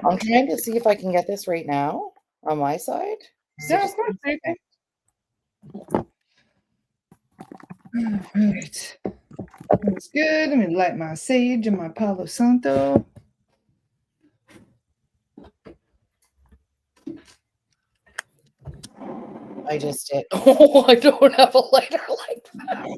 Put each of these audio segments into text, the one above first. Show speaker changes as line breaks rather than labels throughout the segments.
I'm trying to see if I can get this right now on my side. So
Yeah, of
just
course. Okay. All right. That's good. Let me light my sage and my Palo Santo.
I just did. Oh, I don't have a lighter like that.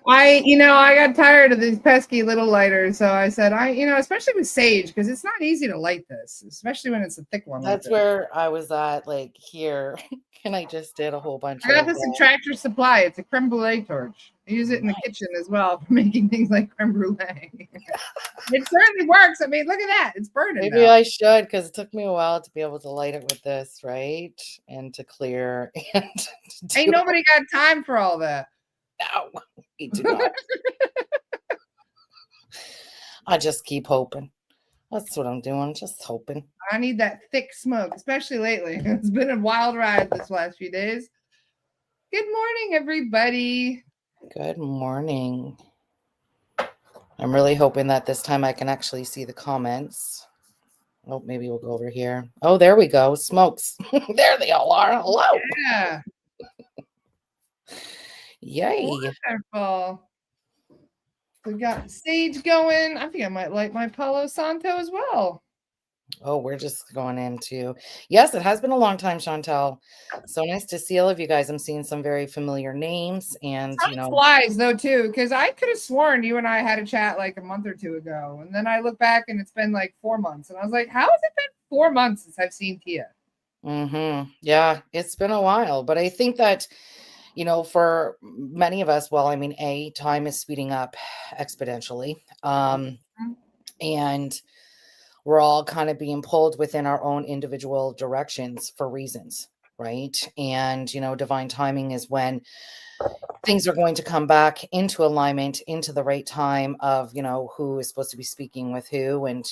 I got tired of these pesky little lighters, so I said, especially with sage, because it's not easy to light this, especially when it's a thick one like
That's
this.
where I was at, like here, and I just did a whole bunch
I got
of.
this at Tractor Supply. It's a creme brulee torch. I use it in the kitchen as well for making things like creme brulee. It certainly works. I mean, look at that. It's burning
Maybe
now.
I should, because it took me a while to be able to light it with this, right? And to clear and to
Ain't
do
nobody got time for all that.
no, we do not. I just keep hoping. That's what I'm doing, just hoping.
I need that thick smoke, especially lately. It's been a wild ride this last few days. Good morning, everybody.
Good morning. I'm really hoping that this time I can actually see the comments. Oh, maybe we'll go over here. Oh, there we go. Smokes. There they all are. Hello.
Yeah.
Yay.
Wonderful. We got sage going. I think I might light my Palo Santo as well.
Oh, we're just going into yes, it has been a long time, Chantel. So nice to see all of you guys. I'm seeing some very familiar names and
Flies though too, because I could have sworn you and I had a chat like a month or two ago, and then I look back and it's been like 4 months, and I was like, "How has it been 4 months since I've seen Tia?"
Yeah, it's been a while, but I think that for many of us, well, I mean, time is speeding up exponentially. And we're all kind of being pulled within our own individual directions for reasons, right? And divine timing is when things are going to come back into alignment, into the right time of who is supposed to be speaking with who. And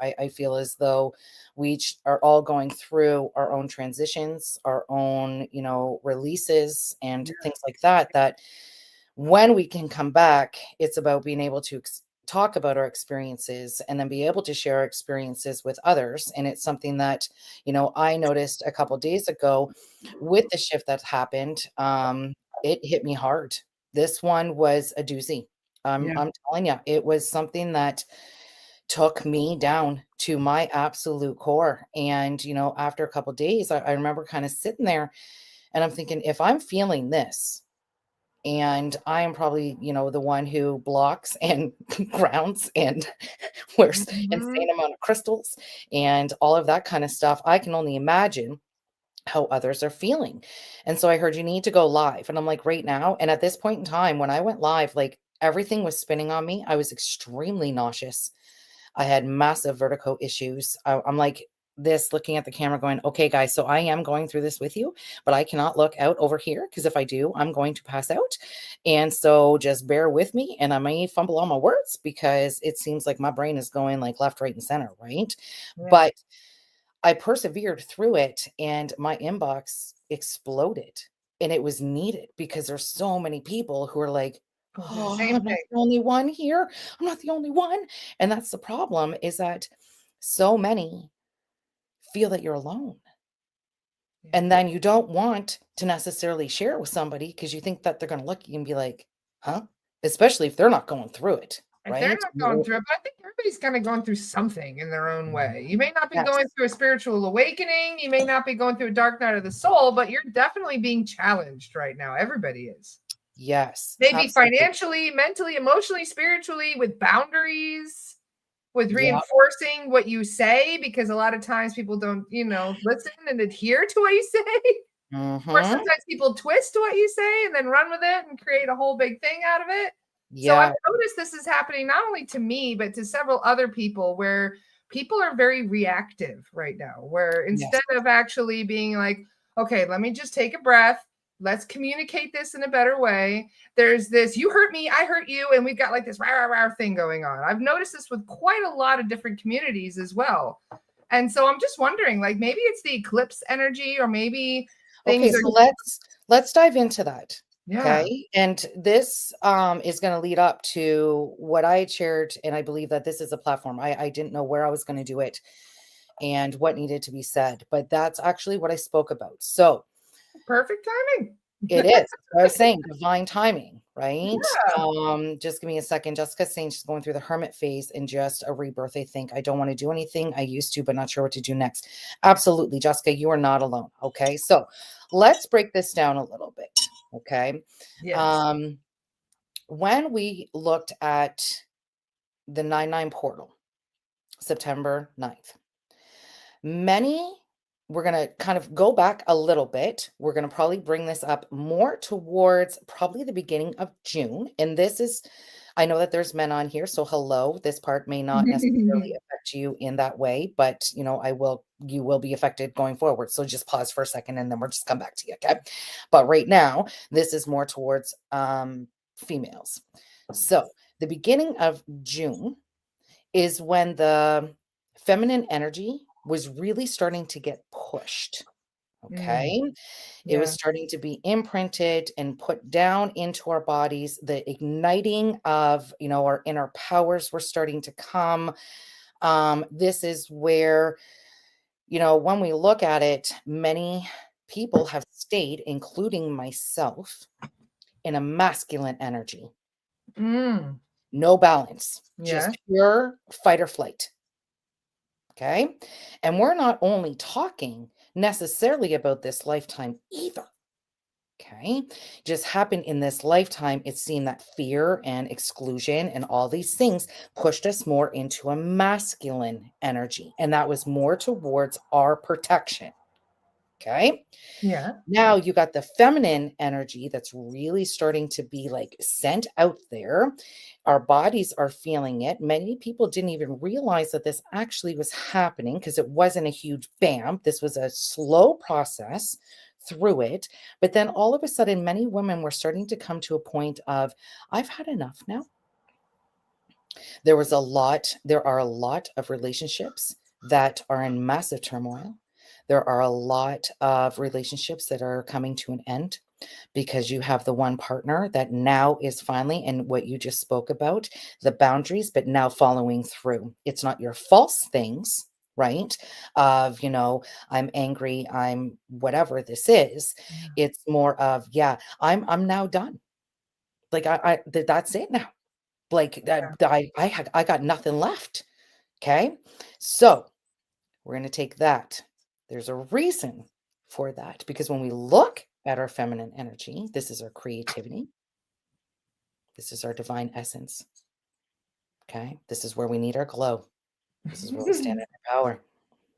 I feel as though we each are all going through our own transitions, our own releases and things like that when we can come back, it's about being able to talk about our experiences and then be able to share our experiences with others. And it's something that I noticed a couple days ago with the shift that happened. It hit me hard. This one was a doozy. I'm telling you, it was something that took me down to my absolute core. And after a couple days, I remember kind of sitting there and I'm thinking, if I'm feeling this, and I am probably, the one who blocks and grounds and wears insane amount of crystals and all of that kind of stuff. I can only imagine how others are feeling. And so I heard you need to go live. And I'm like, right now. And at this point in time, when I went live, like everything was spinning on me. I was extremely nauseous. I had massive vertigo issues. I'm like this looking at the camera going, okay, guys, so I am going through this with you, but I cannot look out over here because if I do, I'm going to pass out. And so just bear with me and I may fumble on my words because it seems like my brain is going like left, right, and center, right? Yeah. But I persevered through it and my inbox exploded and it was needed because there's so many people who are like, oh, I'm not the only one here. I'm not the only one. And that's the problem is that so many feel that you're alone. And then you don't want to necessarily share it with somebody because you think that they're going to look at you and be like, huh? Especially if they're not going through it. Right?
They're not going through it, but I think everybody's kind of going through something in their own way. You may not be going through a spiritual awakening. You may not be going through a dark night of the soul, but you're definitely being challenged right now. Everybody is.
Yes.
Maybe financially, mentally, emotionally, spiritually, with boundaries, with reinforcing what you say, because a lot of times people don't, listen and adhere to what you say. Or sometimes people twist what you say and then run with it and create a whole big thing out of it. Yeah. So I've noticed this is happening not only to me, but to several other people where people are very reactive right now, where instead of actually being like, okay, let me just take a breath. Let's communicate this in a better way. There's this, you hurt me, I hurt you. And we've got like this rah, rah, rah thing going on. I've noticed this with quite a lot of different communities as well. And so I'm just wondering, like, maybe it's the eclipse energy or maybe
okay, so let's dive into that.
Yeah.
Okay. And this is going to lead up to what I had shared. And I believe that this is a platform. I didn't know where I was going to do it. and what needed to be said. But that's actually what I spoke about. So
Perfect timing.
it is. That's what I was saying, divine timing, right?
Yeah.
Just give me a second. Jessica's saying she's going through the hermit phase and just a rebirth. I think I don't want to do anything. I used to, but not sure what to do next. Absolutely, Jessica, you are not alone. Okay, so let's break this down a little bit. Okay.
Yes.
Um, when we looked at the 9-9 portal, September 9th, many we're going to kind of go back a little bit. We're going to probably bring this up more towards probably the beginning of June. And this is, I know that there's men on here, so hello. This part may not necessarily affect you in that way, but you will be affected going forward. So just pause for a second and then we'll just come back to you. Okay. But right now, this is more towards females. So the beginning of June is when the feminine energy was really starting to get pushed.
Mm,
Okay. It was
yeah.
starting to be imprinted and put down into our bodies. The igniting of, our inner powers were starting to come. This is where, when we look at it, many people have stayed, including myself, in a masculine energy.
Mm,
No balance,
yeah.
just pure fight or flight. Okay. And we're not only talking necessarily about this lifetime either. Okay. Just happened in this lifetime. It's seen that fear and exclusion and all these things pushed us more into a masculine energy. And that was more towards our protection. Okay.
Yeah.
Now you got the feminine energy that's really starting to be like sent out there. Our bodies are feeling it. Many people didn't even realize that this actually was happening because it wasn't a huge bam. This was a slow process through it. But then all of a sudden, many women were starting to come to a point of, I've had enough now. There are a lot of relationships that are in massive turmoil. There are a lot of relationships that are coming to an end because you have the one partner that now is finally, and what you just spoke about, the boundaries, but now following through. It's not your false things, right? Of, I'm angry, I'm whatever this is.
Yeah.
It's more of, yeah, I'm now done. Like that's it now. Like that,
Yeah.
I got nothing left. Okay. So we're going to take that. There's a reason for that because when we look at our feminine energy, this is our creativity. This is our divine essence. Okay. This is where we need our glow. This is where we stand in our power. All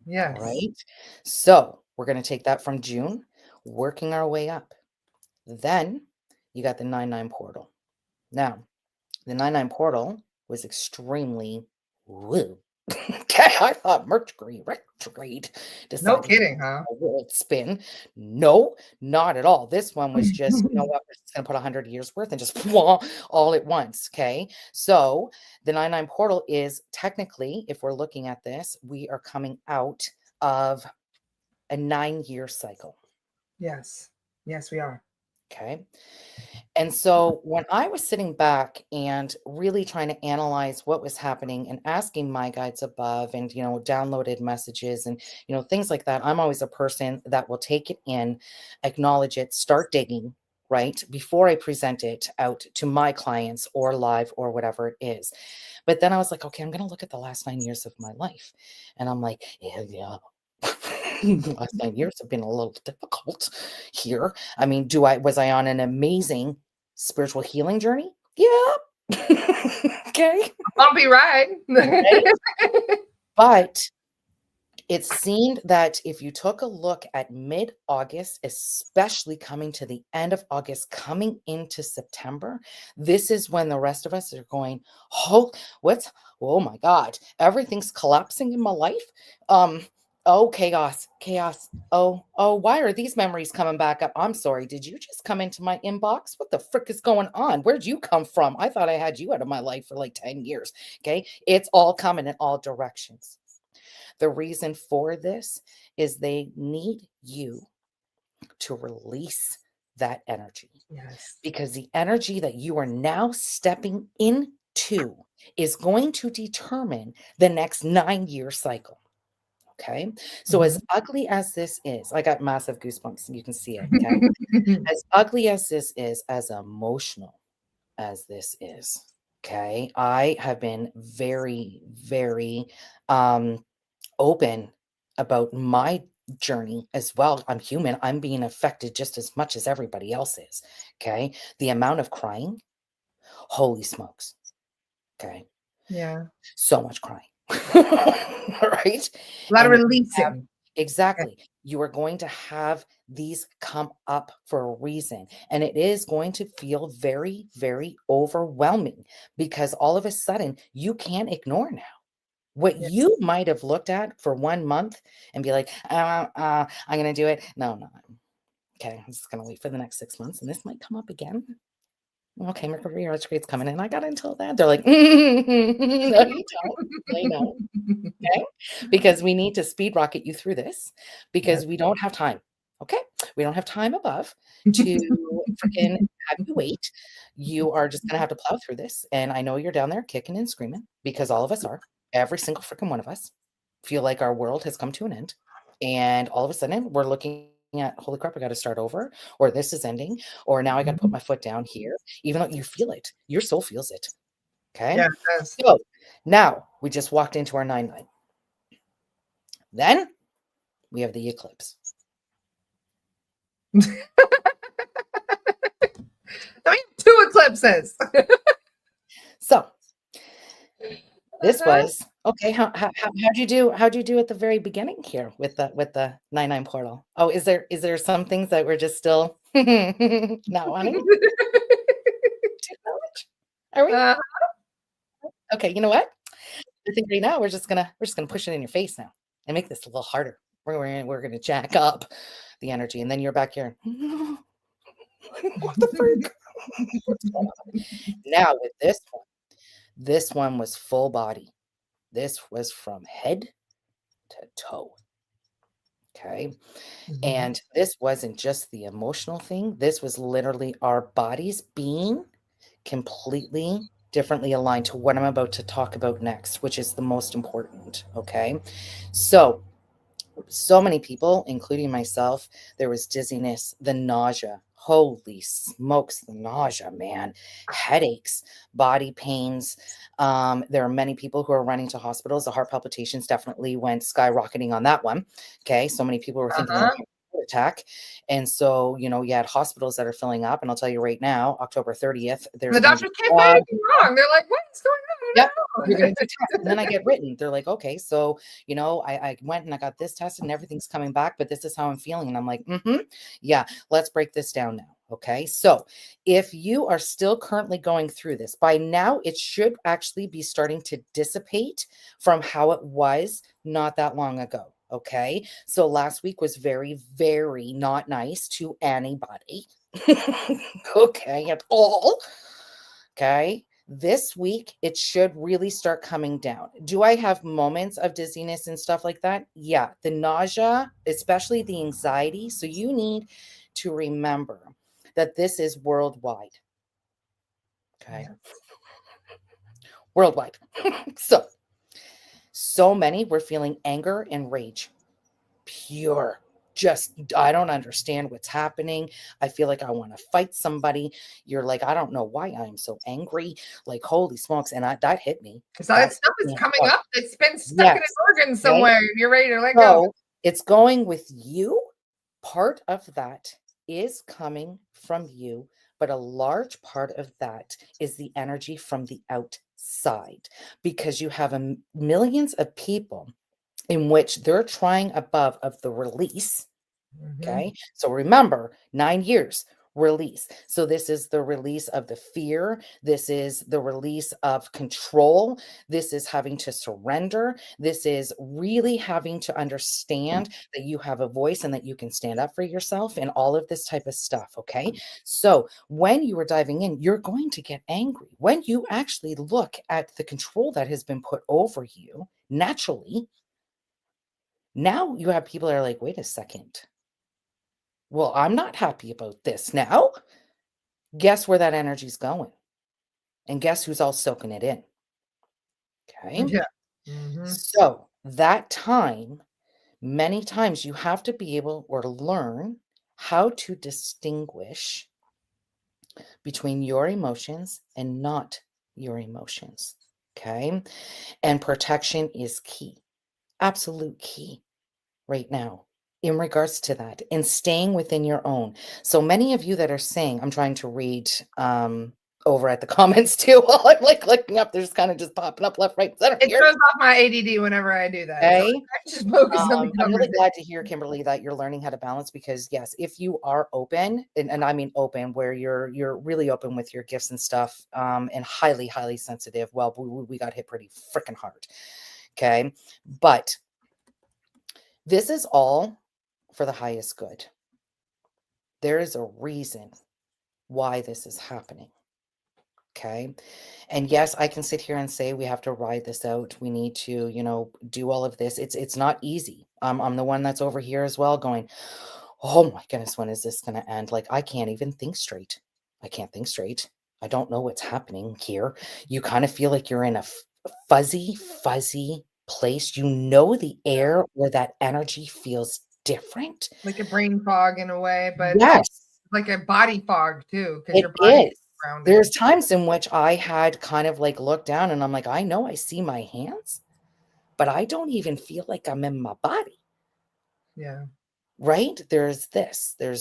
Yes.
right. So we're going to take that from June, working our way up. Then you got the 9-9 portal. Now, the 9-9 portal was extremely woo. Okay, I thought Mercury retrograde
No
decided to
kidding, huh?
a world spin. No, not at all. This one was just, you know what, we're just gonna put 100 years worth and just all at once. Okay. So the 9-9 portal is technically, if we're looking at this, we are coming out of a 9-year cycle.
Yes. Yes, we are.
Okay. And so when I was sitting back and really trying to analyze what was happening and asking my guides above and, downloaded messages and, things like that, I'm always a person that will take it in, acknowledge it, start digging, right? Before I present it out to my clients or live or whatever it is. But then I was like, okay, I'm going to look at the last 9 years of my life. And I'm like, yeah. The last 9 years have been a little difficult here. I mean, was I on an amazing spiritual healing journey? Yeah. Okay.
Bumpy ride.
Right? But it seemed that if you took a look at mid-August, especially coming to the end of August, coming into September, this is when the rest of us are going, oh, oh my God, everything's collapsing in my life. Oh, chaos, chaos. Oh, why are these memories coming back up? I'm sorry. Did you just come into my inbox? What the frick is going on? Where'd you come from? I thought I had you out of my life for like 10 years. Okay. It's all coming in all directions. The reason for this is they need you to release that energy
Yes.
because the energy that you are now stepping into is going to determine the next 9-year cycle. Okay. So, as
Mhm.
ugly as this is, I got massive goosebumps and you can see it. Okay. As ugly as this is, as emotional as this is, okay, I have been very, very open about my journey as well. I'm human. I'm being affected just as much as everybody else is. Okay. The amount of crying, holy smokes. Okay.
Yeah.
So much crying. Right?
A lot of
And you're gonna have
releasing. Yeah.
exactly. You are going to have these come up for a reason. And it is going to feel very, very overwhelming because all of a sudden you can't ignore now. What
Yeah.
you might have looked at for 1 month and be like, I'm gonna do it." No, no. Okay, I'm just gonna wait for the next 6 months, and this might come up again. Okay, Mercury retrograde's coming in. I got until then. They're like, "No, you don't. I know." Okay? Because we need to speed rocket you through this
Yes.
because we don't have time. Okay? We don't have time above to freaking have you wait. You are just gonna have to plow through this. And I know you're down there kicking and screaming because all of us are. Every single freaking one of us feel like our world has come to an end. And all of a sudden we're looking at, holy crap, I got to start over, or this is ending, or now I got to put
Mhm.
my foot down here, even though you feel it. Your soul feels it. Okay.
Yeah, it does.
So now we just walked into our 9-9. Then we have the eclipse.
So we have 2 eclipses.
So this
Uh-huh.
was okay. How'd you do at the very beginning here with the 9-9 portal? Oh, is there some things that we're just still not wanting to acknowledge? Are we?
Uh,
Okay, you know what? I think right now we're just gonna push it in your face now and make this a little harder. We're gonna jack up the energy, and then you're back here. What the freak? What's going on? Now with this one was full body. This was from head to toe. Okay.
Mhm.
And this wasn't just the emotional thing. This was literally our bodies being completely differently aligned to what I'm about to talk about next, which is the most important. Okay. So many people, including myself, there was dizziness, the nausea. Holy smokes, the nausea, man. Headaches, body pains. There are many people who are running to hospitals. The heart palpitations definitely went skyrocketing on that one. Okay. So many people were thinking they were
Uh-huh.
having a heart attack. And so, you had hospitals that are filling up. And I'll tell you right now, October 30th, there's
The
going to be
doctors can't
a
find
lot of
anything wrong. They're like, "What is going
Yep.
on?
You're
I
gonna
don't
do tests, and then I get written. They're like, "Okay, so, I went and I got this tested and everything's coming back, but this is how I'm feeling." And I'm like, "Mhm. Yeah, let's break this down now." Okay? So, if you are still currently going through this, by now it should actually be starting to dissipate from how it was not that long ago. Okay? So last week was very, very not nice to anybody. Okay, at all. Okay. This week, it should really start coming down. Do I have moments of dizziness and stuff like that? Yeah. The nausea, especially the anxiety. So you need to remember that this is worldwide. Okay.
know."
Worldwide. So many were feeling anger and rage. Pure. Just, I don't understand what's happening. I feel like I want to fight somebody. You're like, I don't know why I'm so angry. Like, holy smokes. And that hit me.
So that
That
stuff
hit
is
me
coming
hard.
up. It's been stuck in an
Yes.
organ
Okay.
somewhere. You're ready to let go of it.
So it's going with you. Part of that is coming from you, but a large part of that is the energy from the outside because you have millions of people in which they're trying above of the release.
Mhm.
Okay. So remember, 9 years release. So this is the release of the fear. This is the release of control. This is having to surrender. This is really having to understand that you have a voice and that you can stand up for yourself and all of this type of stuff. Okay. So when you are diving in, you're going to get angry. When you actually look at the control that has been put over you naturally, now you have people that are like, wait a second. Well, I'm not happy about this now. Guess where that energy's going? And guess who's all soaking it in? Okay.
Yeah. Mhm.
So that time, Many times you have to be able or learn how to distinguish between your emotions and not your emotions. Okay. And protection is key, absolute key right now in regards to that and staying within your own. So many of you that are saying, I'm trying to read over at the comments too while I'm like looking up, there's kind of just popping up left, right, center
It
here.
throws off my ADD whenever I do that. So
Okay.
I just focus on the
I'm really
conversation.
glad to hear, Kimberly, that you're learning how to balance because yes, if you are open, and I mean open, where you're really open with your gifts and stuff, and highly, highly sensitive, well, we got hit pretty freaking hard. Okay. But this is all for the highest good. There is a reason why this is happening. Okay. And yes, I can sit here and say we have to ride this out. We need to, do all of this. It's not easy. I'm the one that's over here as well going, oh my goodness, when is this going to end? Like I can't even think straight. I can't think straight. I don't know what's happening here. You kind of feel like you're in a fuzzy, fuzzy place. You know the air or that energy feels different.
Like a brain fog in a way, but also
Yes.
like a body fog too, because
It
your body is
is.
grounded.
There's times in which I had kind of like looked down and I'm like, I know I see my hands, but I don't even feel like I'm in my body,
Yeah.
right? There's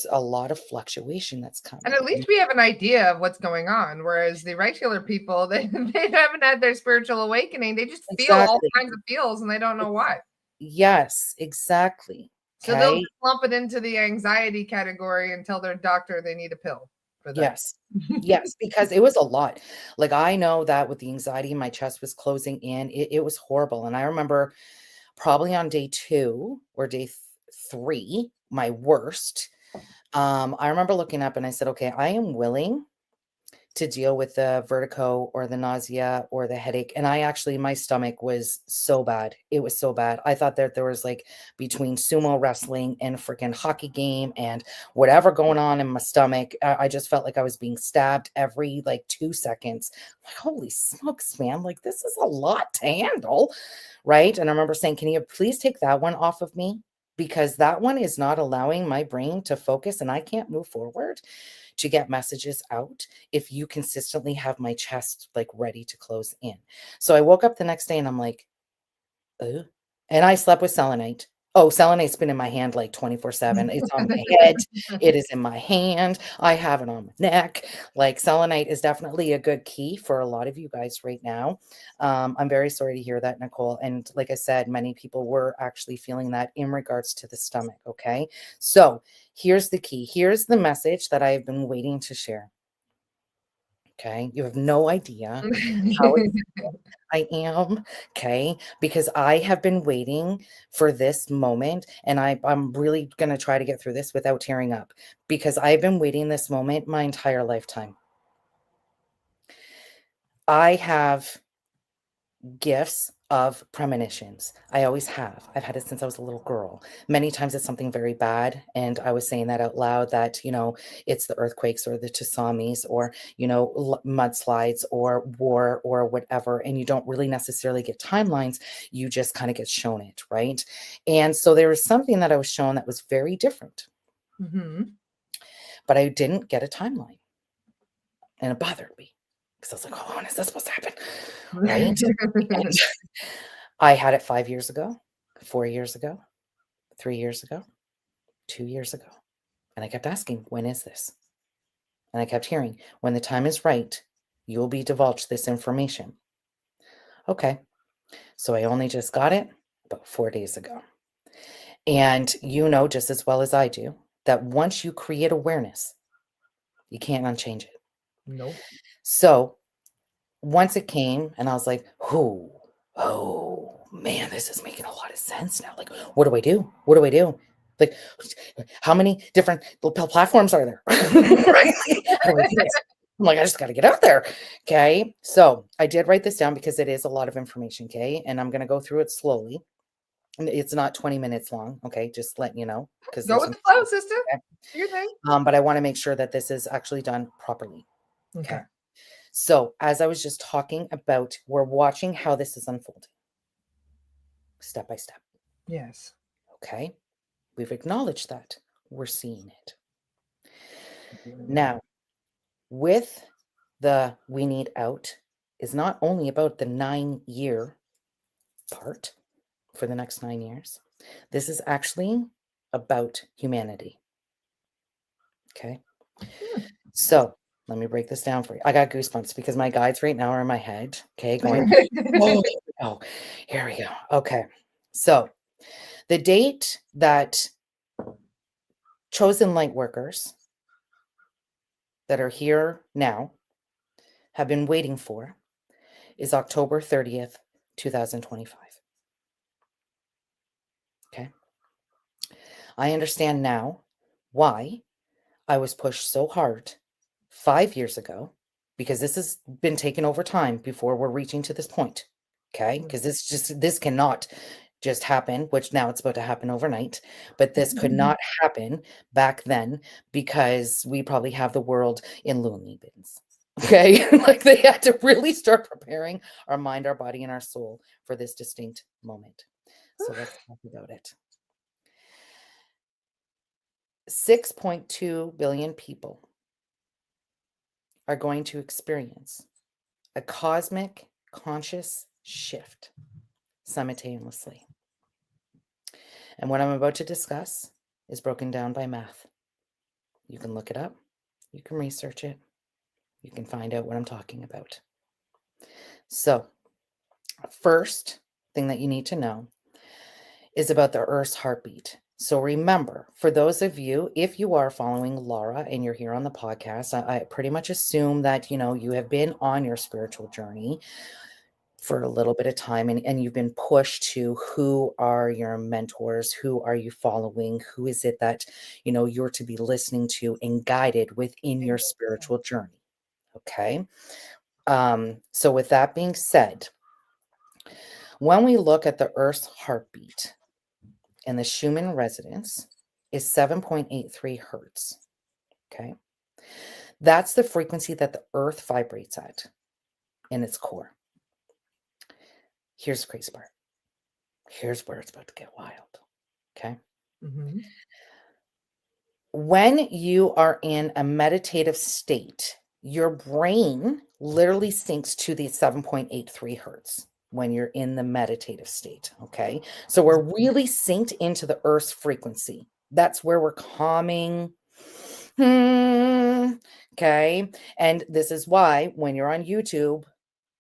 a lot of fluctuation that's
And
coming.
at least we have an idea of what's going on. Whereas the regular people, they haven't had their spiritual awakening. They just feel all
Exactly.
kinds of feels and they don't know why.
Yes, exactly.
So they'll
Okay.
just lump it into the anxiety category and tell their doctor they need a pill for that.
Yes. Yes, because it was a lot. Like I know that with the anxiety, my chest was closing in. It was horrible. And I remember probably on day 2 or day 3, my worst. I remember looking up and I said, okay, I am willing to deal with the vertigo or the nausea or the headache. And my stomach was so bad. It was so bad. I thought that there was like between sumo wrestling and freaking hockey game and whatever going on in my stomach. I just felt like I was being stabbed every like 2 seconds. Like, holy smokes, man. Like, this is a lot to handle. Right. And I remember saying, can you please take that one off of me? Because that one is not allowing my brain to focus and I can't move forward to get messages out if you consistently have my chest like ready to close in. So I woke up the next day and I'm like, oh, and I slept with selenite. Oh, selenite's been in my hand like 24/7. It's on my head. It is in my hand. I have it on my neck. Like selenite is definitely a good key for a lot of you guys right now. I'm very sorry to hear that, Nicole. And like I said, many people were actually feeling that in regards to the stomach. Okay. So here's the key. Here's the message that I've been waiting to share. Okay. You have no idea how I am, okay, because I have been waiting for this moment, and I'm really gonna try to get through this without tearing up, because I've been waiting this moment my entire lifetime. I have gifts of premonitions. I always have. I've had it since I was a little girl. Many times it's something very bad. And I was saying that out loud that, it's the earthquakes or the tsunamis or, mudslides or war or whatever. And you don't really necessarily get timelines. You just kind of get shown it. Right. And so there was something that I was shown that was very different,
Mhm.
but I didn't get a timeline. And it bothered me because I was like, oh, when is this supposed to happen? Right. And I had it 5 years ago, 4 years ago, 3 years ago, 2 years ago, and I kept asking, "When is this?" And I kept hearing, "When the time is right, you will be divulged this information." Okay, so I only just got it about 4 days ago. And you know just as well as I do that once you create awareness, you can't unchange it.
Nope.
So once it came and I was like, oh man, this is making a lot of sense now. Like, what do I do? What do I do? Like, how many different platforms are there? Right? Like, how do I do this? I'm like, I just got to get out there. Okay. So I did write this down because it is a lot of information. Okay. And I'm going to go through it slowly. And it's not 20 minutes long. Okay. Just letting you know because
Go
there's
with
some.
the flow, sister.
Okay.
Do your thing.
But I want to make sure that this is actually done properly.
Okay.
Okay. So, as I was just talking about, we're watching how this is unfolding step by step.
Yes.
Okay. We've acknowledged that. We're seeing it. Now, with the we need out is not only about the 9-year part for the next 9 years. This is actually about humanity. Okay. So let me break this down for you. I got goosebumps because my guides right now are in my head. Okay. Going, oh, here we go. Okay. So the date that chosen light workers that are here now have been waiting for is October 30th, 2025. Okay. I understand now why I was pushed so hard 5 years ago, because this has been taken over time before we're reaching to this point. Okay. Because this cannot just happen, which now it's about to happen overnight, but this could not happen back then because we probably have the world in loony bins. Okay. Like they had to really start preparing our mind, our body, and our soul for this distinct moment. So let's talk about it. 6.2 billion people are going to experience a cosmic conscious shift simultaneously. And what I'm about to discuss is broken down by math. You can look it up, you can research it, you can find out what I'm talking about. So, first thing that you need to know is about the Earth's heartbeat. So remember, for those of you, if you are following Laura and you're here on the podcast, I pretty much assume that, you have been on your spiritual journey for a little bit of time and you've been pushed to who are your mentors, who are you following, who is it that, you're to be listening to and guided within your spiritual journey. Okay. So with that being said, when we look at the Earth's heartbeat, and the Schumann resonance is 7.83 hertz. Okay. That's the frequency that the Earth vibrates at in its core. Here's the crazy part. Here's where it's about to get wild. Okay.
Mm-hmm.
When you are in a meditative state, your brain literally syncs to the 7.83 hertz when you're in the meditative state. Okay. So we're really synced into the Earth's frequency. That's where we're calming. Okay. And this is why when you're on YouTube,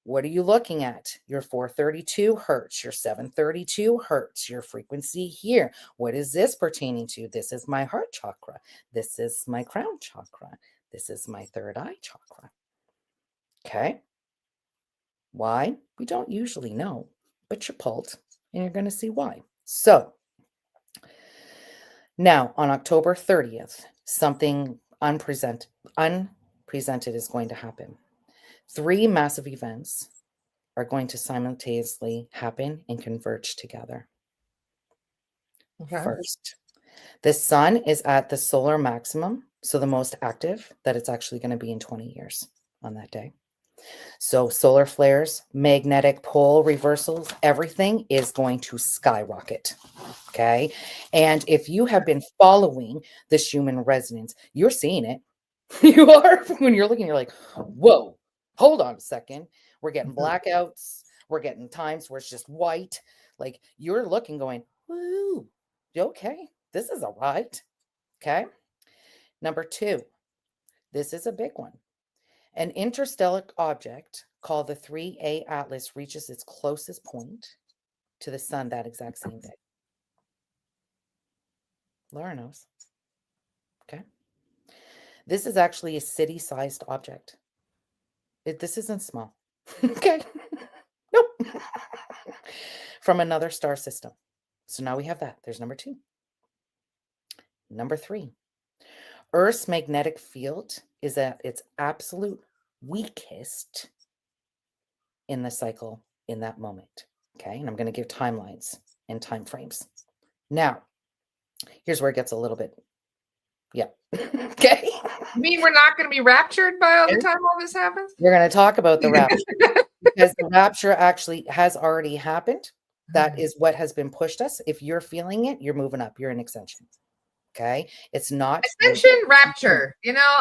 what are you looking at? Your 432 hertz, your 732 hertz, your frequency here. What is this pertaining to? This is my heart chakra. This is my crown chakra. This is my third eye chakra. Okay. Why? We don't usually know, but you're pulled and you're going to see why. So now on October 30th, something unpresented is going to happen. 3 massive events are going to simultaneously happen and converge together. Okay. First, the sun is at the solar maximum, so the most active that it's actually going to be in 20 years on that day. So solar flares, magnetic pole reversals, everything is going to skyrocket. Okay. And if you have been following the Schumann resonance, you're seeing it. You are. When you're looking, you're like, whoa, hold on a second. We're getting blackouts. We're getting times where it's just white. Like you're looking going, woo, okay, this is all right. Okay. Number 2, this is a big one. An interstellar object called the 3A Atlas reaches its closest point to the sun that exact same day. Laura knows. Okay. This is actually a city-sized object. This isn't small. Okay. Nope. From another star system. So now we have that. There's number 2. Number 3. Earth's magnetic field is at its absolute weakest in the cycle in that moment. Okay. And I'm going to give timelines and time frames. Now, here's where it gets a little bit. Yeah. Okay.
You mean we're not going to be raptured by all the time all this happens?
We're going to talk about the rapture because the rapture actually has already happened. That is what has been pushed us. If you're feeling it, you're moving up. You're an extension. Okay. It's not
Ascension, rapture. You know,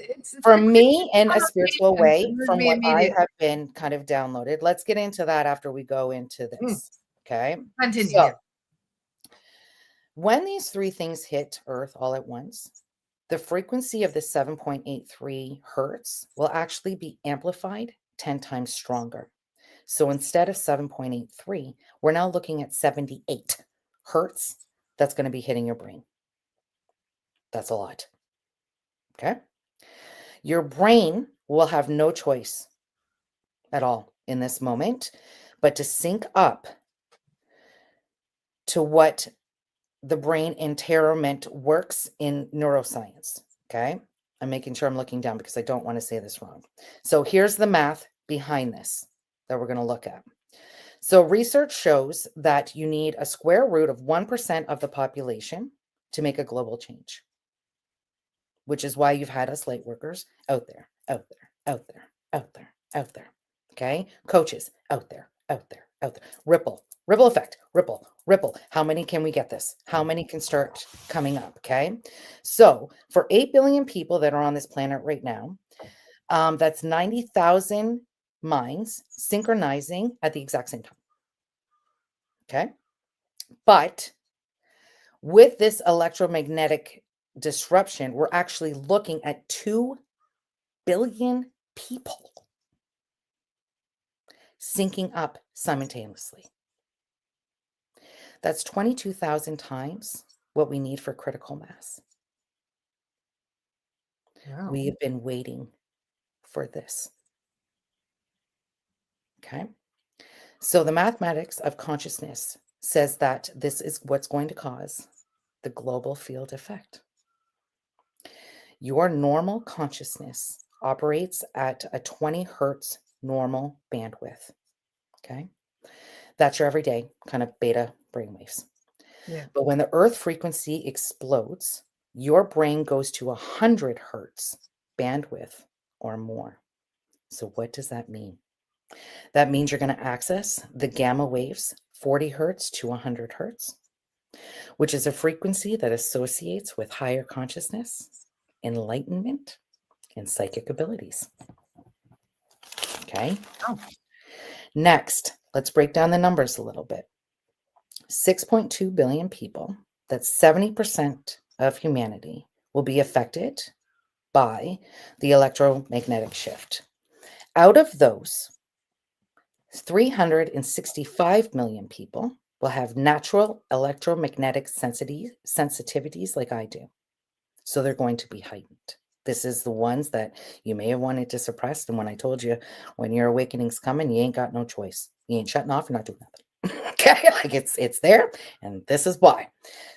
it's
for
the
me in a spiritual
connotations
way,
move
from
me
what I
immediately.
have been kind of downloaded. Let's get into that after we go into this. Okay.
Continue,
So
yeah.
when these three things hit Earth all at once, the frequency of the 7.83 hertz will actually be amplified 10 times stronger. So instead of 7.83, we're now looking at 78 hertz that's going to be hitting your brain. That's a lot. Okay. Your brain will have no choice at all in this moment, but to sync up to what the brain entertainment works in neuroscience. Okay. I'm making sure I'm looking down because I don't want to say this wrong. So here's the math behind this that we're going to look at. So research shows that you need a square root of 1% of the population to make a global change, which is why you've had us light workers out there, out there, out there, out there, out there. Okay. Coaches out there, out there, out there. Ripple effect, ripple. How many can we get this? How many can start coming up? Okay. So for 8 billion people that are on this planet right now, that's 90,000 minds synchronizing at the exact same time. Okay. But with this electromagnetic disruption, we're actually looking at 2 billion people syncing up simultaneously. That's 22,000 times what we need for critical mass.
Wow.
We have been waiting for this. Okay. So the mathematics of consciousness says that this is what's going to cause the global field effect. Your normal consciousness operates at a 20 hertz normal bandwidth. Okay. That's your everyday kind of beta brainwaves.
Yeah.
But when the earth frequency explodes, your brain goes to 100 hertz bandwidth or more. So what does that mean? That means you're going to access the gamma waves, 40 hertz to 100 hertz, which is a frequency that associates with higher consciousness, enlightenment, and psychic abilities. Okay.
Oh.
Next, let's break down the numbers a little bit. 6.2 billion people, that's 70% of humanity, will be affected by the electromagnetic shift. Out of those, 365 million people will have natural electromagnetic sensitivities like I do. So they're going to be heightened. This is the ones that you may have wanted to suppress. And when I told you, when your awakening's coming, you ain't got no choice. You ain't shutting off. You're not doing nothing. Okay. Like it's there. And this is why.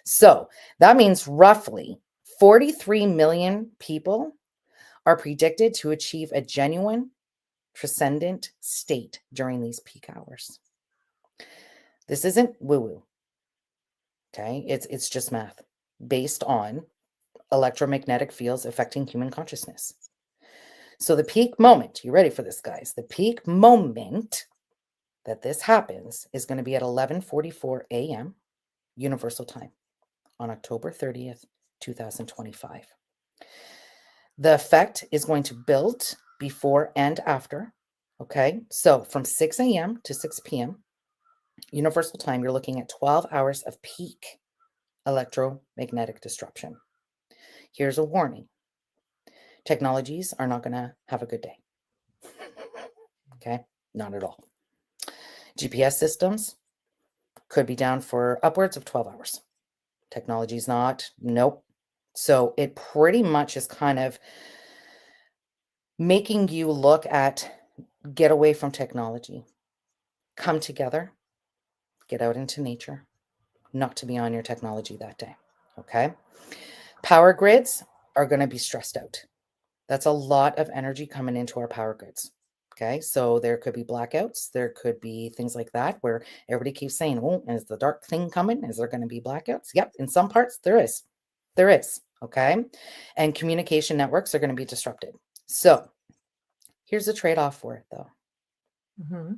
So that means roughly 43 million people are predicted to achieve a genuine transcendent state during these peak hours. This isn't woo-woo. Okay. It's just math based on electromagnetic fields affecting human consciousness. So the peak moment, you ready for this, guys? The peak moment that this happens is going to be at 11:44 a.m. Universal Time on October 30th, 2025. The effect is going to build before and after. Okay, so from 6 a.m. to 6 p.m. Universal Time, you're looking at 12 hours of peak electromagnetic disruption. Here's a warning. Technologies are not going to have a good day. Okay, not at all. GPS systems could be down for upwards of 12 hours. Technology's not, nope. So it pretty much is kind of making you look at get away from technology, come together, get out into nature, not to be on your technology that day. Okay. Power grids are going to be stressed out. That's a lot of energy coming into our power grids. Okay. So there could be blackouts. There could be things like that where everybody keeps saying, oh, is the dark thing coming? Is there going to be blackouts? Yep. In some parts, there is. There is. Okay. And communication networks are going to be disrupted. So here's a trade-off for it, though.
Mm-hmm.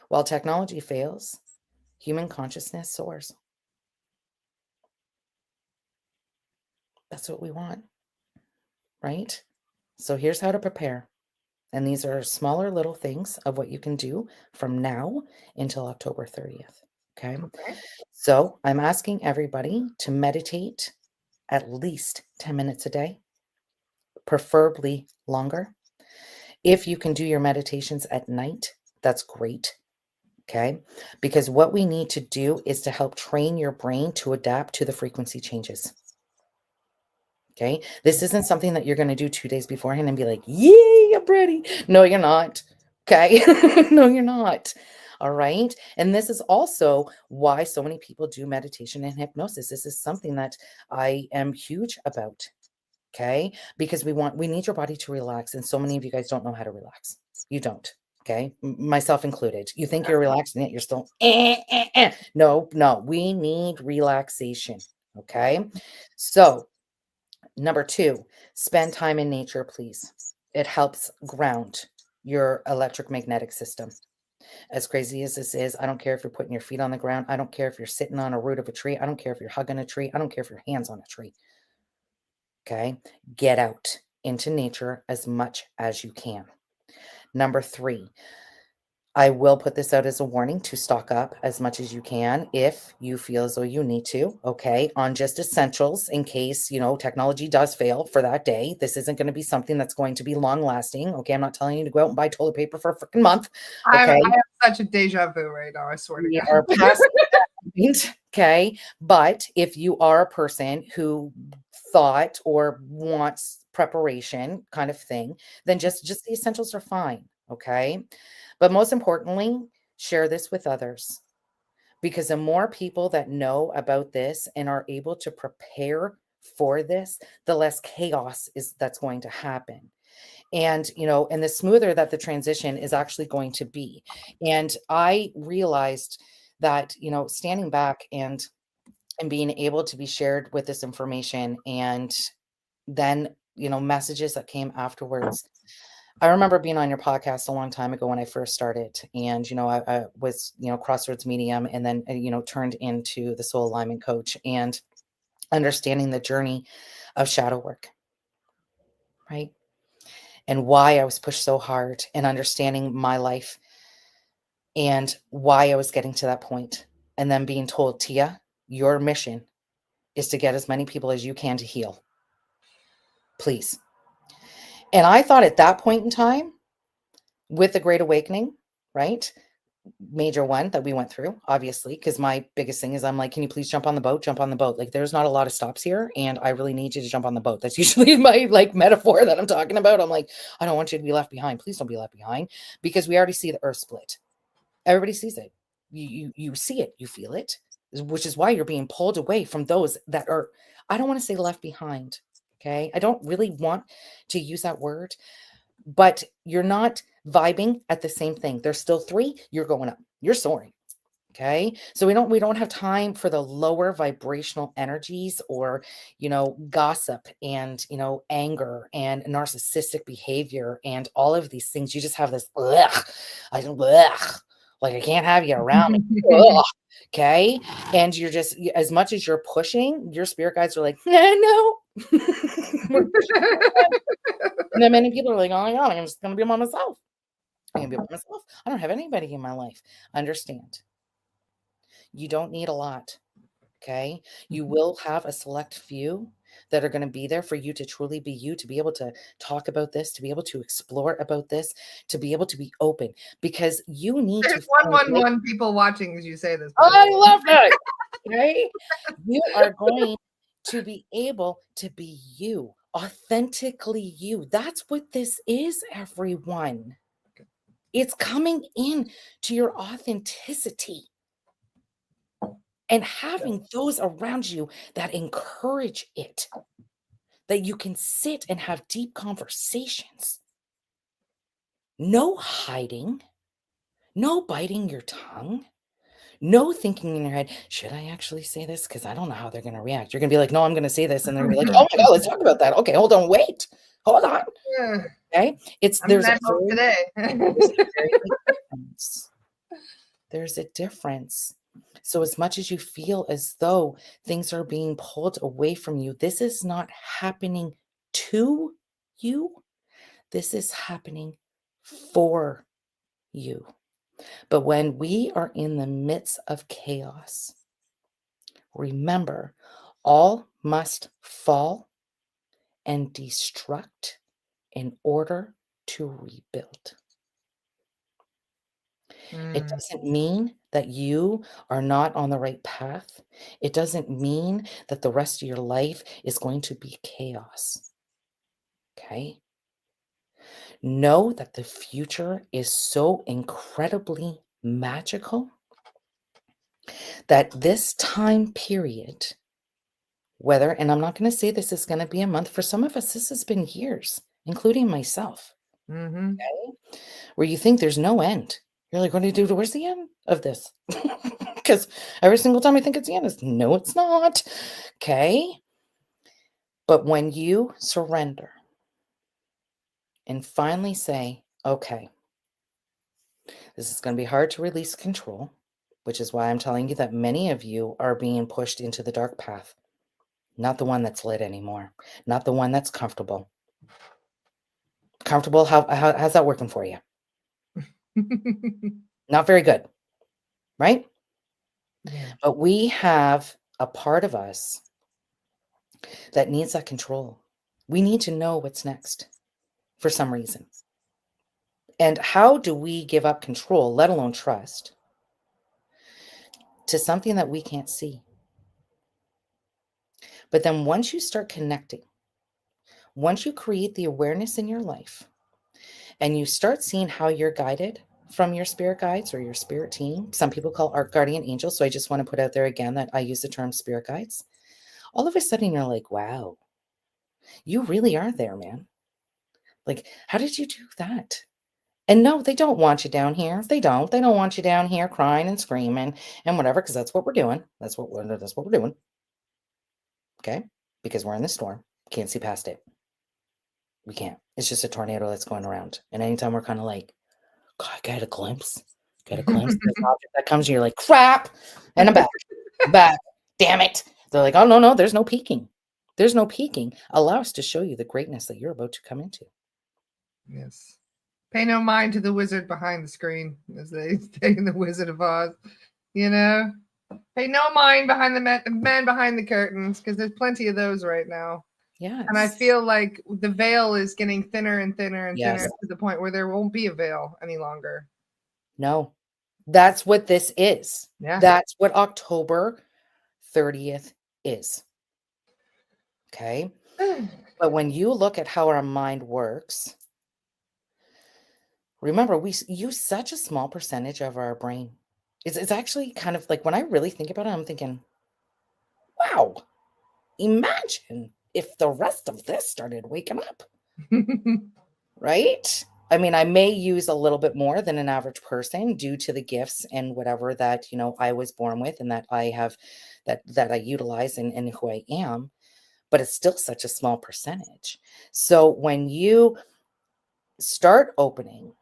While technology fails, human consciousness soars. That's what we want, right? So here's how to prepare. And these are smaller little things of what you can do from now until October 30th. Okay.
Okay.
So I'm asking everybody to meditate at least 10 minutes a day, preferably longer. If you can do your meditations at night, that's great. Okay. Because what we need to do is to help train your brain to adapt to the frequency changes. Okay. This isn't something that you're going to do 2 days beforehand and be like, yay, I'm ready. No, you're not. Okay. No, you're not. All right. And this is also why so many people do meditation and hypnosis. This is something that I am huge about. Okay. Because we need your body to relax. And so many of you guys don't know how to relax. You don't. Okay. Myself included. You think you're relaxed and yet you're still, No, no, we need relaxation. Okay. So, number 2, spend time in nature, please. It helps ground your electromagnetic system. As crazy as this is, I don't care if you're putting your feet on the ground. I don't care if you're sitting on a root of a tree. I don't care if you're hugging a tree. I don't care if your hands on a tree. Okay? Get out into nature as much as you can. Number 3, I will put this out as a warning to stock up as much as you can if you feel as though you need to, okay, on just essentials in case, technology does fail for that day. This isn't going to be something that's going to be long lasting, okay? I'm not telling you to go out and buy toilet paper for a freaking month,
I
okay?
have such a deja vu right now, I swear to
We
God.
are past that point, okay? But if you are a person who thought or wants preparation kind of thing, then just the essentials are fine, okay? But most importantly, share this with others because the more people that know about this and are able to prepare for this, the less chaos is that's going to happen. And the smoother that the transition is actually going to be. And I realized that, standing back and being able to be shared with this information and then, messages that came afterwards. I remember being on your podcast a long time ago when I first started, and I was Crossroads Medium, and then turned into the Soul Alignment Coach, and understanding the journey of shadow work, right? And why I was pushed so hard, and understanding my life and why I was getting to that point, and then being told, Tia, your mission is to get as many people as you can to heal, please. And I thought at that point in time, with the Great Awakening, right? Major one that we went through, obviously, because my biggest thing is I'm like, can you please jump on the boat? Jump on the boat. Like, there's not a lot of stops here, and I really need you to jump on the boat. That's usually my metaphor that I'm talking about. I'm like, I don't want you to be left behind. Please don't be left behind, because we already see the earth split. Everybody sees it. You see it, you feel it, which is why you're being pulled away from those that are, I don't want to say left behind. Okay. I don't really want to use that word, but you're not vibing at the same thing. There's still 3, you're going up, you're soaring. Okay. So we don't have time for the lower vibrational energies or, gossip and, anger and narcissistic behavior and all of these things. You just have this, ugh, like I can't have you around me. Ugh, okay. And you're just, as much as you're pushing, your spirit guides are like, no. And then many people are like, oh my God, I'm just going to be by myself. I'm going to be by myself. I don't have anybody in my life. Understand. You don't need a lot. Okay. You will have a select few that are going to be there for you to truly be you, to be able to talk about this, to be able to explore about this, to be able to be open, because you need to
There's
find
111 people watching as you say this.
Oh, I love that. Okay. You are going to be able to be you, authentically you. That's what this is, everyone. It's coming in to your authenticity and having those around you that encourage it, that you can sit and have deep conversations. No hiding, no biting your tongue. No thinking in your head, should I actually say this? Because I don't know how they're going to react. You're going to be like, no, I'm going to say this. And they're going to be like, oh my God, let's talk about that. Okay, hold on, wait, hold on.
Yeah,
Okay.
I'm in that mode today.
There's a very big difference. There's a difference. So, as much as you feel as though things are being pulled away from you, this is not happening to you. This is happening for you. But when we are in the midst of chaos, remember, all must fall and destruct in order to rebuild. It
Mm,
doesn't mean that you are not on the right path. It doesn't mean that the rest of your life is going to be chaos. Okay? Know that the future is so incredibly magical that this time period, whether, and I'm not going to say this is going to be a month, for some of us, this has been years, including myself,
mm-hmm.
okay? Where you think there's no end. You're like, what do you do? Where's the end of this? Because every single time I think it's the end, it's no, it's not. Okay. But when you surrender and finally say, okay, this is going to be hard to release control, which is why I'm telling you that many of you are being pushed into the dark path, not the one that's lit anymore, not the one that's comfortable. Comfortable? How's that working for you? Not very good, right?
Yeah.
But we have a part of us that needs that control. We need to know what's next for some reason. And how do we give up control, let alone trust, to something that we can't see? But then once you start connecting, once you create the awareness in your life and you start seeing how you're guided from your spirit guides or your spirit team, some people call art guardian angels. So I just want to put out there again that I use the term spirit guides. All of a sudden you're like, wow, you really are there, man. Like, how did you do that? And no, they don't want you down here. They don't. They don't want you down here crying and screaming and whatever, because that's what we're doing. That's what we're doing. Okay? Because we're in the storm. Can't see past it. We can't. It's just a tornado that's going around. And anytime we're kind of like, God, I got a glimpse. Got a glimpse of this object that comes, and you're like, crap. And I'm back. I'm back. Damn it. They're like, oh no, no, there's no peeking. There's no peeking. Allow us to show you the greatness that you're about to come into.
Yes. Pay no mind to the wizard behind the screen, as they say in the Wizard of Oz. You know, pay no mind behind the man behind the curtains, because there's plenty of those right now. And I
Yes.
feel like the veil is getting thinner and thinner and thinner
Yes.
to the point where there won't be a veil any longer.
No. That's what this is.
Yeah.
That's what October 30th is. Okay. But when you look at how our mind works, remember, we use such a small percentage of our brain. It's actually kind of like when I really think about it, I'm thinking, wow, imagine if the rest of this started waking up, right? I mean, I may use a little bit more than an average person due to the gifts and whatever that, I was born with and that I have that I utilize and who I am, but it's still such a small percentage. So when you start opening,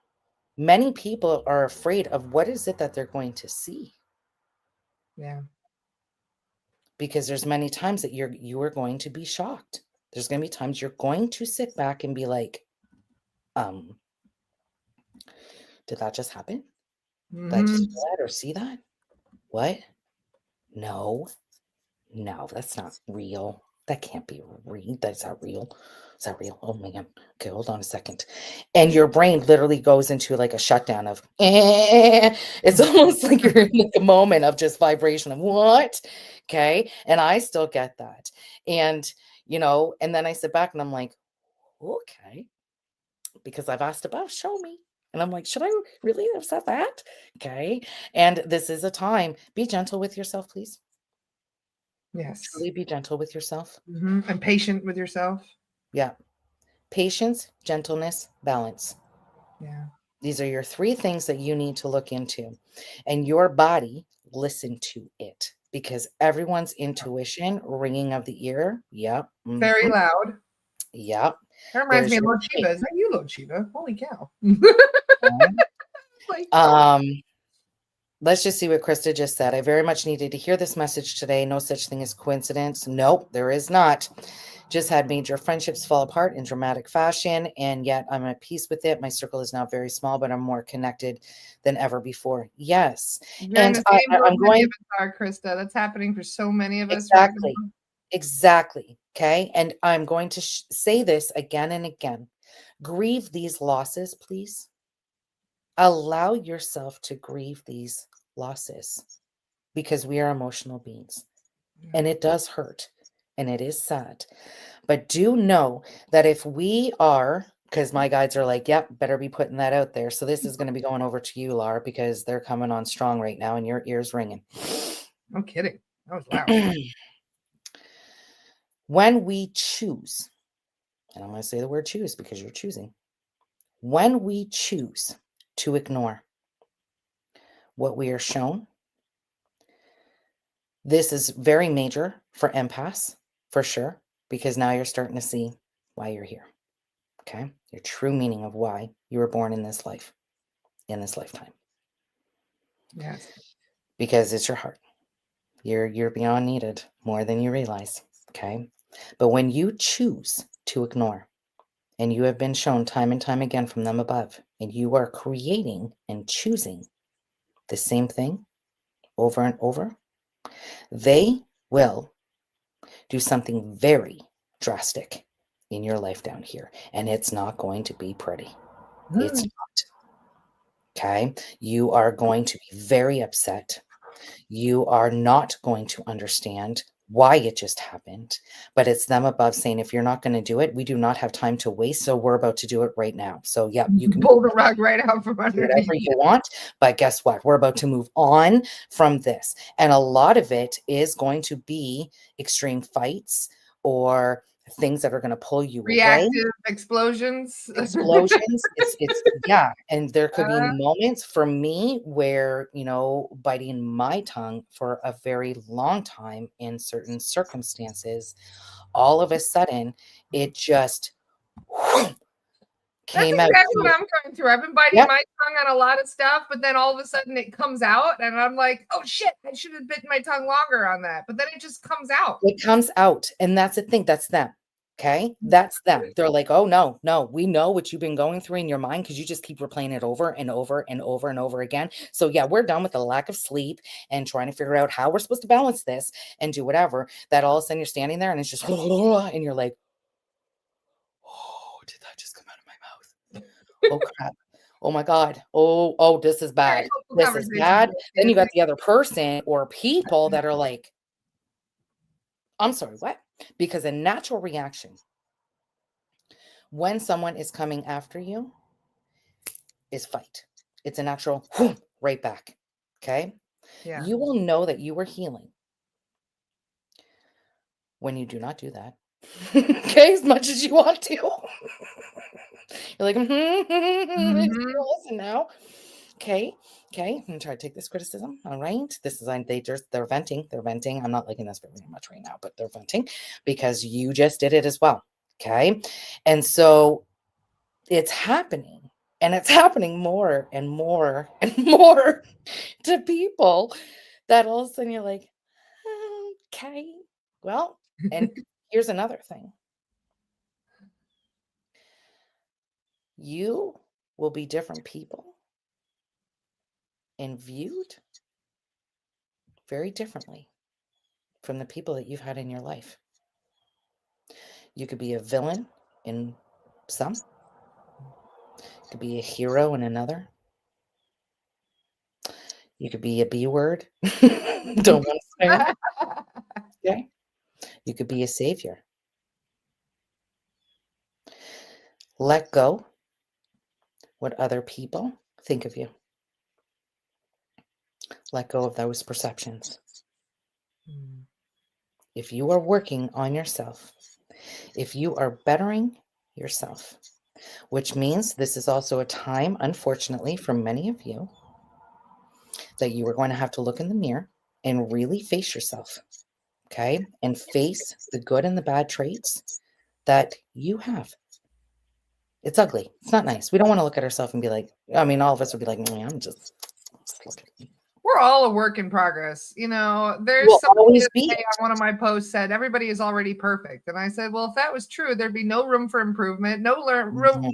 many people are afraid of what is it that they're going to see,
Yeah.
because there's many times that you are going to be shocked. There's going to be times you're going to sit back and be like, um, did that just happen? Did I just
Mm-hmm.
feel that or see that? What? No, no, that's not real. That can't be real. That's not real. Is that real? Oh man. Okay, hold on a second. And your brain literally goes into like a shutdown of It's almost like you're in like a moment of just vibration of what? Okay. And I still get that. And and then I sit back and I'm like, okay, because I've asked about show me. And I'm like, should I really have said that? Okay. And this is a time. Be gentle with yourself, please.
Yes.
Truly be gentle with yourself.
Mm-hmm. And patient with yourself.
Yeah. Patience, gentleness, balance.
Yeah.
These are your three things that you need to look into. And your body, listen to it, because everyone's intuition, ringing of the ear. Yep.
Very loud.
Yep.
That reminds
There's
me of
your
Lord Shiva. Is that you, Lord Shiva? Holy cow.
thing.
Like,
Um, Let's just see what Krista just said. I very much needed to hear this message today. No such thing as coincidence. Nope, there is not. Just had major friendships fall apart in dramatic fashion, and yet I'm at peace with it. My circle is now very small, but I'm more connected than ever before. Yes.
You're in
And
the same boat
I'm
many of
going,
us are, Krista. That's happening for so many of us right
exactly,
now.
exactly. Okay. And I'm going to say this again and again. Grieve these losses, please. Allow yourself to grieve these losses because we are emotional beings and it does hurt and it is sad. But do know that if we are, because my guides are like, yep, better be putting that out there. So this is going to be going over to you, Laura, because they're coming on strong right now and your ears ringing.
No kidding. That was loud.
When we choose, and I'm going to say the word choose because you're choosing, when we choose to ignore what we are shown, this is very major for empaths, for sure, because now you're starting to see why you're here. Okay? Your true meaning of why you were born in this life, in this lifetime.
Yes.
Because it's your heart. You're beyond needed more than you realize. Okay? But when you choose to ignore, and you have been shown time and time again from them above, and you are creating and choosing the same thing over and over, they will do something very drastic in your life down here. And it's not going to be pretty. It's not. Okay. You are going to be very upset. You are not going to understand why it just happened. But it's them above saying, if you're not going to do it, we do not have time to waste. So we're about to do it right now. So, yeah, you can
pull the rug right out from
do
underneath.
whatever you want. But guess what? We're about to move on from this. And a lot of it is going to be extreme fights or things that are going to pull you away.
Reactive explosions.
Explosions. It's yeah. And there could be
Uh,
moments for me where, biting my tongue for a very long time in certain circumstances, all of a sudden it just
That's
came out
exactly what
clear.
I'm going through. I've been biting
Yep.
my tongue on a lot of stuff, but then all of a sudden it comes out, and I'm like, oh shit, I should have bitten my tongue longer on that. But then it just comes out.
It comes out, and that's the thing, that's them, okay? That's them. They're like, "Oh, no, no, we know what you've been going through in your mind because you just keep replaying it over and over and over and over again. So, yeah, we're done with the lack of sleep and trying to figure out how we're supposed to balance this and do whatever." That all of a sudden you're standing there and it's just and you're like, "Oh, did that just come out of my mouth? Oh, crap. Oh my god. Oh, this is
Very
bad.
helpful
This is
conversation
bad." Then
today.
you got the other person or people that are like, "I'm sorry, what?" Because a natural reaction when someone is coming after you is fight. It's a natural right back. Okay.
Yeah.
You will know that you were healing when you do not do that. Okay. As much as you want to. You're like, listen now. Okay. Okay. I'm gonna try to take this criticism. All right. This is they're venting. They're venting. I'm not liking this very much right now, but they're venting because you just did it as well. Okay. And so it's happening, and it's happening more and more and more to people that all of a sudden you're like, okay, well, and here's another thing. You will be different people and viewed very differently from the people that you've had in your life. You could be a villain in some, you could be a hero in another. You could be a B word. Don't want to say it. Okay. You could be a savior. Let go what other people think of you. Let go of those perceptions. If you are working on yourself, if you are bettering yourself, which means this is also a time, unfortunately, for many of you, that you are going to have to look in the mirror and really face yourself, okay? And face the good and the bad traits that you have. It's ugly. It's not nice. We don't want to look at ourselves and be like, I mean, all of us would be like, I'm just look at me.
we're all a work in progress. You know, there's
Will
somebody
always
that
be
hey,
it.
on one of my posts said everybody is already perfect. And I said, well, if that was true, there'd be no room for improvement,
Mhm.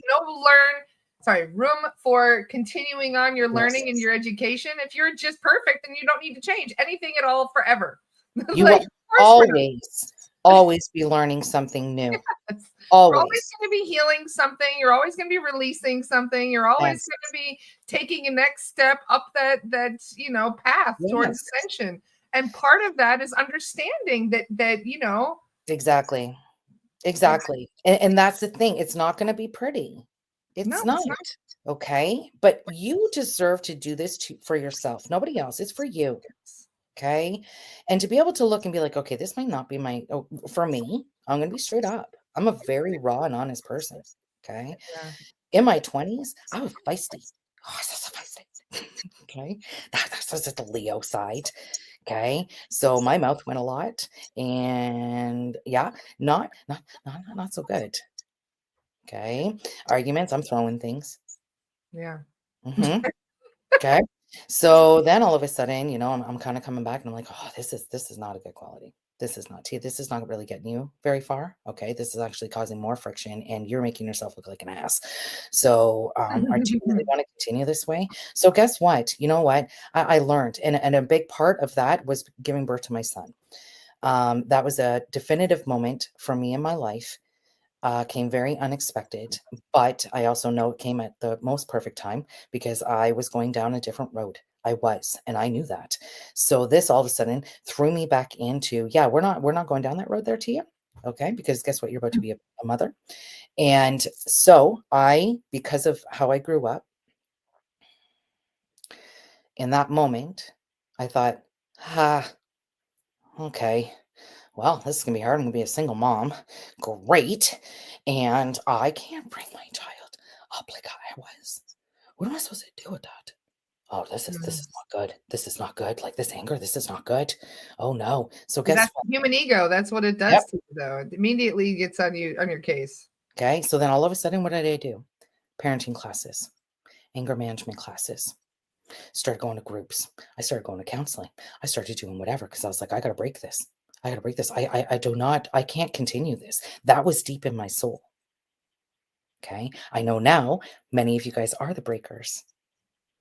room for continuing on your learning and
Yes.
your education. If you're just perfect, then you don't need to change anything at all forever.
You
Like,
will
of course we're not.
always be learning something new.
You're always
Always.
going to be healing something. You're always going to be releasing something. You're always
Yes.
going to be taking a next step up that path towards
Yes.
ascension. And part of that is understanding that
Exactly.
it's
Exactly. And that's the thing. It's not gonna be pretty.
no,
It's not,
it's not.
okay? But you deserve to do this for yourself. Nobody else. It's for you. Okay? And to be able to look and be like, okay, this might not be for me, I'm gonna be straight up. I'm a very raw and honest person. Okay.
Yeah.
In my 20s, I was feisty. Oh, I was so feisty. Okay. That's just the Leo side. Okay. So my mouth went a lot. And yeah, not so good. Okay. Arguments, I'm throwing things.
Yeah.
Mhm. Okay. So then all of a sudden, I'm kind of coming back and I'm like, oh, this is not a good quality. This is not really getting you very far. Okay. This is actually causing more friction and you're making yourself look like an ass. So do you really want to continue this way? So guess what? You know what? I learned, and a big part of that was giving birth to my son. That was a definitive moment for me in my life. Came very unexpected, but I also know it came at the most perfect time because I was going down a different road. I was, and I knew that. So this all of a sudden threw me back into, yeah, we're not going down that road there, Tia. Okay, because guess what? You're about to be a mother. And so because of how I grew up, in that moment, I thought, okay, well, this is gonna be hard. I'm gonna be a single mom. Great. And I can't bring my child up like I was. What am I supposed to do with that? Oh, this is
Mm.
not good. This is not good. Like this anger, this is not good. Oh no. So
'Cause
guess
that's
what?
the human ego. That's what it
Yep.
does to you, though. It immediately gets on your case.
Okay. So then all of a sudden, what did I do? Parenting classes, anger management classes. Started going to groups. I started going to counseling. I started doing whatever because I was like, I gotta break this. I gotta break this. I can't continue this. That was deep in my soul. Okay. I know now many of you guys are the breakers.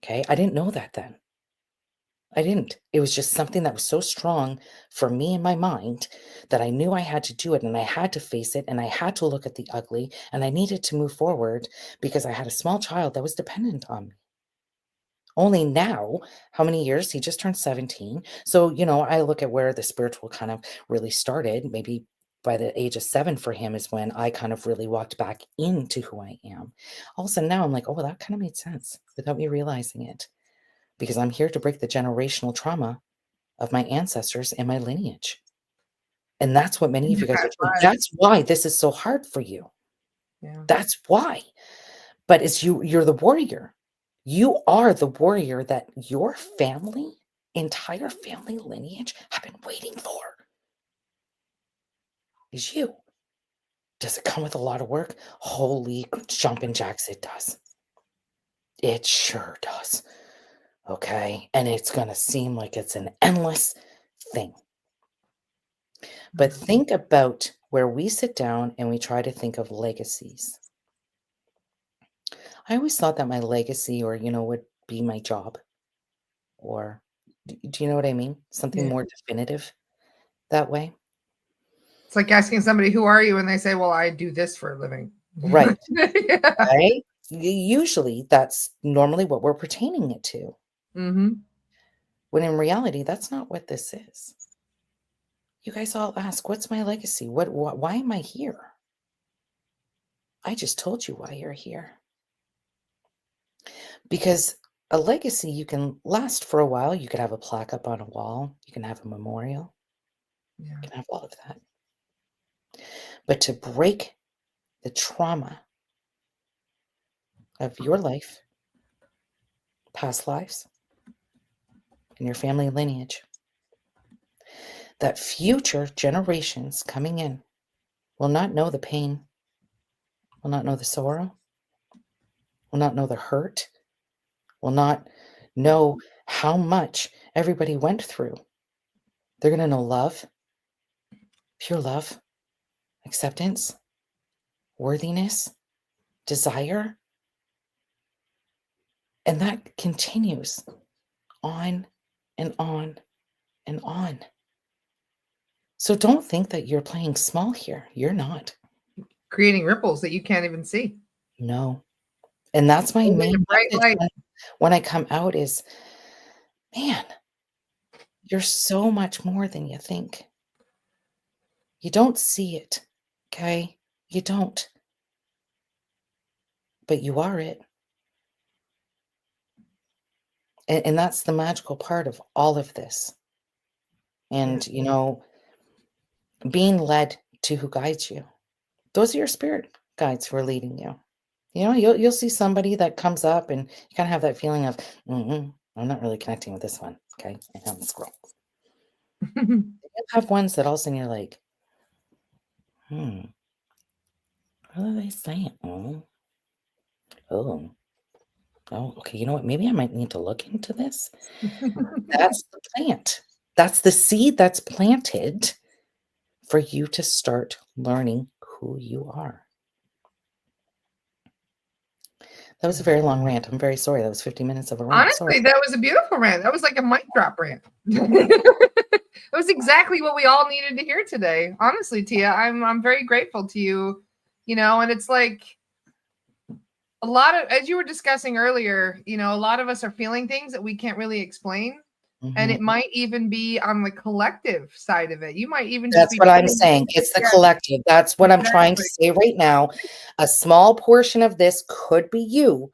Okay. I didn't know that then. I didn't. It was just something that was so strong for me in my mind that I knew I had to do it and I had to face it and I had to look at the ugly and I needed to move forward because I had a small child that was dependent on me. Only now, how many years? He just turned 17. So, I look at where the spiritual kind of really started. Maybe by the age of 7 for him is when I kind of really walked back into who I am. All of a sudden now I'm like, oh, well, that kind of made sense without me realizing it because I'm here to break the generational trauma of my ancestors and my lineage. And that's what many
In
of
your
you guys are
past
doing.
lives.
That's why this is so hard for you.
Yeah.
That's why. But it's you're the warrior. You are the warrior that your entire family lineage have been waiting for. Is you. Does it come with a lot of work? Holy jumping jacks, it does. It sure does. Okay. And it's going to seem like it's an endless thing. But
Mhm.
think about where we sit down and we try to think of legacies. I always thought that my legacy would be my job or do you know what I mean? Something
Yeah.
more definitive that way.
It's like asking somebody, "Who are you?" And they say, "Well, I do this for a living."
Right.
Yeah.
Right? Usually that's normally what we're pertaining it to.
Mhm.
When in reality, that's not what this is. You guys all ask, what's my legacy? Why am I here? I just told you why you're here. Because a legacy, you can last for a while. You could have a plaque up on a wall. You can have a memorial.
Yeah.
You can have all of that. But to break the trauma of your life, past lives, and your family lineage, that future generations coming in will not know the pain, will not know the sorrow, will not know the hurt, will not know how much. everybody went through. They're going to know love, pure love, acceptance, worthiness, desire, and that continues on and on and on. So don't think that you're playing small here. You're not.
Creating ripples that you can't even see.
No. And that's my
Holding a
main
bright
message
light.
when I come out is, man, you're so much more than you think. You don't see it, okay? You don't. But you are it. And that's the magical part of all of this.
Yeah.
And, being led to who guides you. Those are your spirit guides who are leading you. You'll see somebody that comes up and you kind of have that feeling of, I'm not really connecting with this one. Okay. I am a squirrel. You'll have ones that all of a sudden you're like, what are they saying? Oh, okay. You know what? Maybe I might need to look into this. That's the plant. That's the seed that's planted for you to start learning who you are. That was a very long rant. I'm very sorry. That was 50 minutes of a rant. Sorry.
Honestly, that was a beautiful rant. That was like a mic drop rant. It was exactly what we all needed to hear today. Honestly, Tia, I'm very grateful to you. And it's like a lot of, as you were discussing earlier, a lot of us are feeling things that we can't really explain. And it
Mhm.
might even be on the collective side of it. You might even just
That's
be
what I'm
feeling
saying.
things.
It's the
Yeah,
collective. That's what I'm trying to
exactly.
say right now. A small portion of this could be you,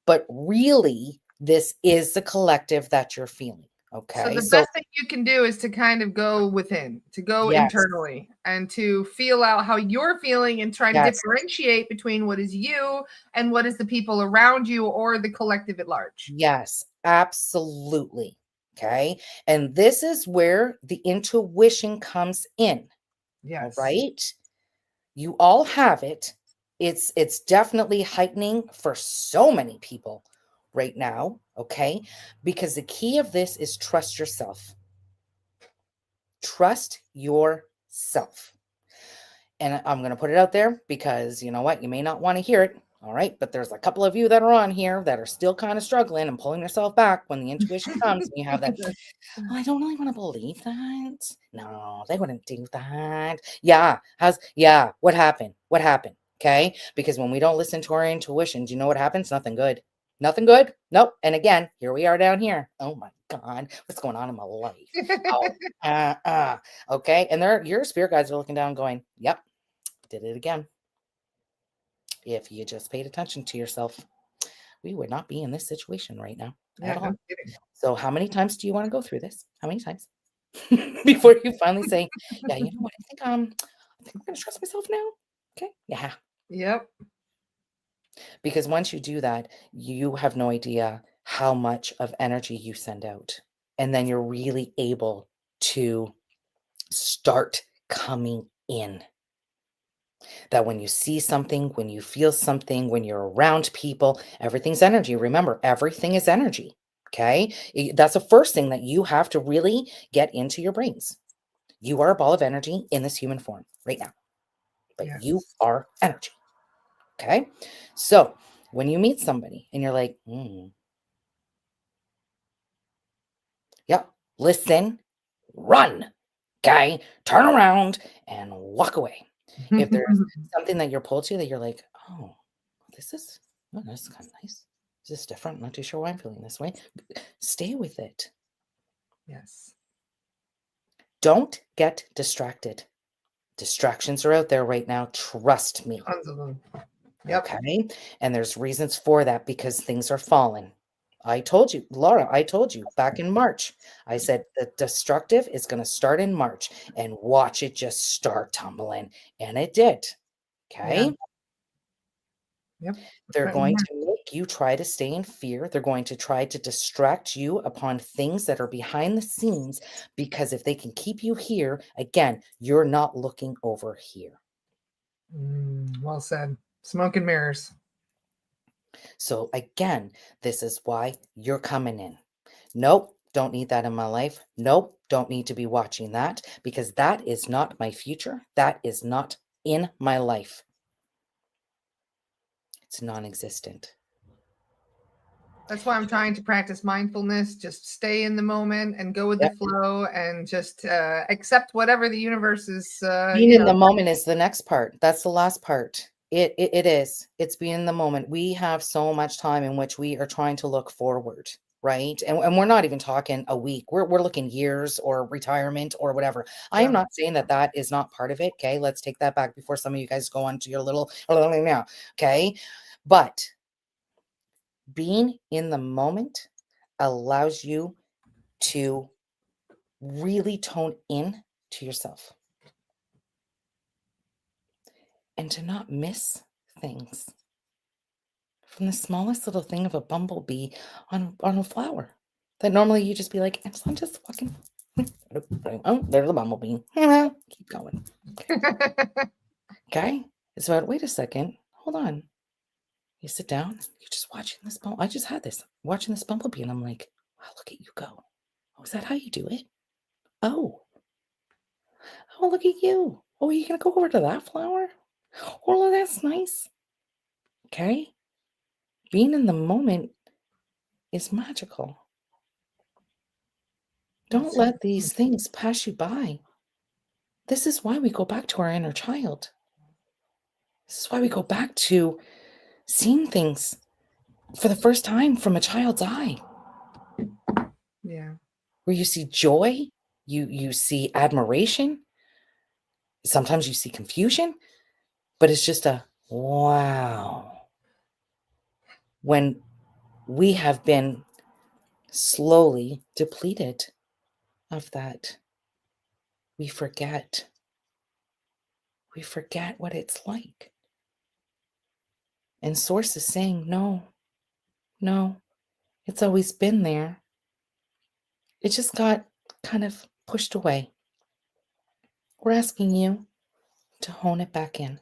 but really, this is the collective that you're feeling.
So
Okay.
the
So,
best thing you can do is to kind of go within, to go
yes,
internally and to feel out how you're feeling and try to
yes,
differentiate between what is you and what is the people around you or the collective at large.
yes, absolutely. Okay. And this is where the intuition comes in. All
Yes.
right. You all have it. It's definitely heightening for so many people right now, okay? Because the key of this is trust yourself. Trust yourself. And I'm going to put it out there because you know what? You may not want to hear it. All right. But there's a couple of you that are on here that are still kind of struggling and pulling yourself back when the intuition comes and you have that, oh, I don't really want to believe that. No, they wouldn't do that. Yeah. What happened? What happened? Okay. Because when we don't listen to our intuition, do you know what happens? Nothing good. Nothing good. Nope. And again, here we are down here. Oh my God. What's going on in my life? Oh, okay. And your spirit guides are looking down going, yep, did it again. If you just paid attention to yourself, we would not be in this situation right now
Yeah,
at
no
all.
kidding.
So how many times do you want to go through this? How many times? Before you finally say, yeah, you know what? I think I'm gonna trust myself now. Okay. Yeah.
Yep.
Because once you do that, you have no idea how much of energy you send out. And then you're really able to start coming in. That when you see something, when you feel something, when you're around people, everything's energy. Remember, everything is energy. Okay. That's the first thing that you have to really get into your brains. You are a ball of energy in this human form right now, but you
Yes.
are energy. Okay. So when you meet somebody and you're like, yeah, listen, run, okay, turn around and walk away. If there's something that you're pulled to that you're like, oh, this is kind of nice. This is different. I'm not too sure why I'm feeling this way. Stay with it.
Yes.
Don't get distracted. Distractions are out there right now. Trust me.
Tons of them. Yep.
Okay. And there's reasons for that because things are falling. I told you, Laura, I told you back in March. I said the destructive is going to start in March and watch it just start tumbling. And it did.
Yeah.
Okay.
Yep.
They're
Right in
going
there.
to make you try to stay in fear. They're going to try to distract you upon things that are behind the scenes because if they can keep you here, again, you're not looking over here.
Well said. Smoke and mirrors.
So again, this is why you're coming in. Nope, Don't need that in my life. Nope, don't need to be watching that because that is not my future. That is not in my life. It's non-existent.
That's why I'm trying to practice mindfulness, just stay in the moment and go with the
Yep.
flow and just accept whatever the universe is,
Being in the moment is the next part. That's the last part. It is. It's being in the moment. We have so much time in which we are trying to look forward, right? And we're not even talking a week. We're looking years or retirement or whatever. I am
Yeah.
not saying that that is not part of it. Okay, let's take that back before some of you guys go on to your little now. Okay, but being in the moment allows you to really tone in to yourself and to not miss things from the smallest little thing of a bumblebee on a flower that normally you just be like, I'm just walking. Oh, there's a bumblebee. Keep going. Okay. It's about, wait a second. Hold on. You sit down. You're just watching this I just had this watching this bumblebee, and I'm like, wow, look at you go. Oh, is that how you do it? Oh, oh, look at you. Oh, are you gonna go over to that flower? Oh, that's nice. Okay. Being in the moment is magical. Don't let these things pass you by. This is why we go back to our inner child. This is why we go back to seeing things for the first time from a child's eye,
Yeah.
where you see joy, you see admiration, sometimes you see confusion, but it's just a wow. When we have been slowly depleted of that, we forget. We forget what it's like. And Source is saying, no, no, it's always been there. It just got kind of pushed away. We're asking you to hone it back in.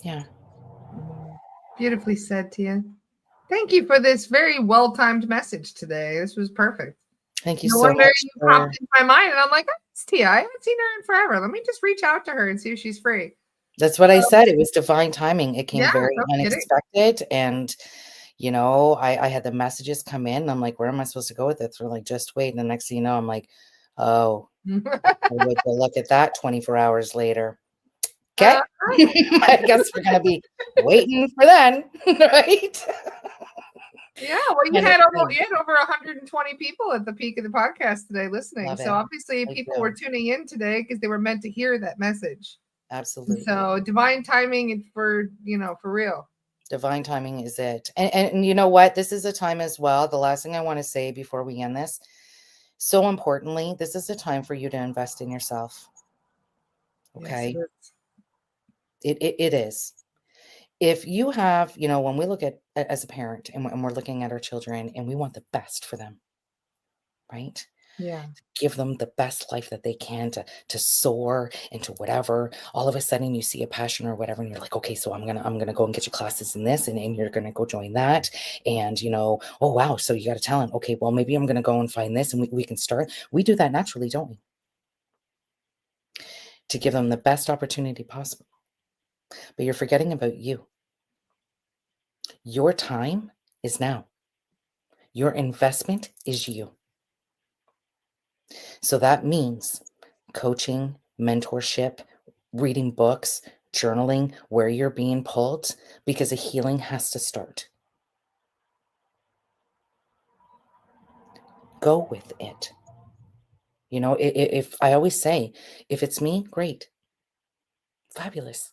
Yeah.
Beautifully said, Tia. Thank you for this very well-timed message today. This was perfect.
Thank you
No
so
wonder
much
you
for
popped in my mind, and I'm like, oh, it's Tia. I haven't seen her in forever. Let me just reach out to her and see if she's free.
that's what I said. It was divine timing. It came
Yeah,
very
no kidding.
unexpected. And, I had the messages come in. I'm like, where am I supposed to go with it? They're like, just wait. And the next thing you know, I'm like, oh, would you look at that 24 hours later? Okay.
Uh,
I guess we're gonna be waiting for then, right?
yeah, well, you
And
had
it's
almost
been
you had over 120 people at the peak of the podcast today listening.
love
So
it.
obviously
I
people were
do.
tuning in today because they were meant to hear that message.
Absolutely.
So divine timing and for real.
Divine timing is it. And you know what? This is a time as well. The last thing I want to say before we end this, so importantly, this is a time for you to invest in yourself.
Yes, it
Okay.
is.
It is. If you have, when we look at as a parent and we're looking at our children and we want the best for them, right?
Yeah.
Give them the best life that they can to soar into whatever. All of a sudden you see a passion or whatever, and you're like, okay, so I'm gonna go and get you classes in this, and you're gonna go join that. And oh wow, so you got a talent. Okay, well, maybe I'm gonna go and find this, and we can start. We do that naturally, don't we? To give them the best opportunity possible. But you're forgetting about you. Your time is now. Your investment is you. So that means coaching, mentorship, reading books, journaling, where you're being pulled, because a healing has to start. Go with it. If I always say, if it's me, great, fabulous,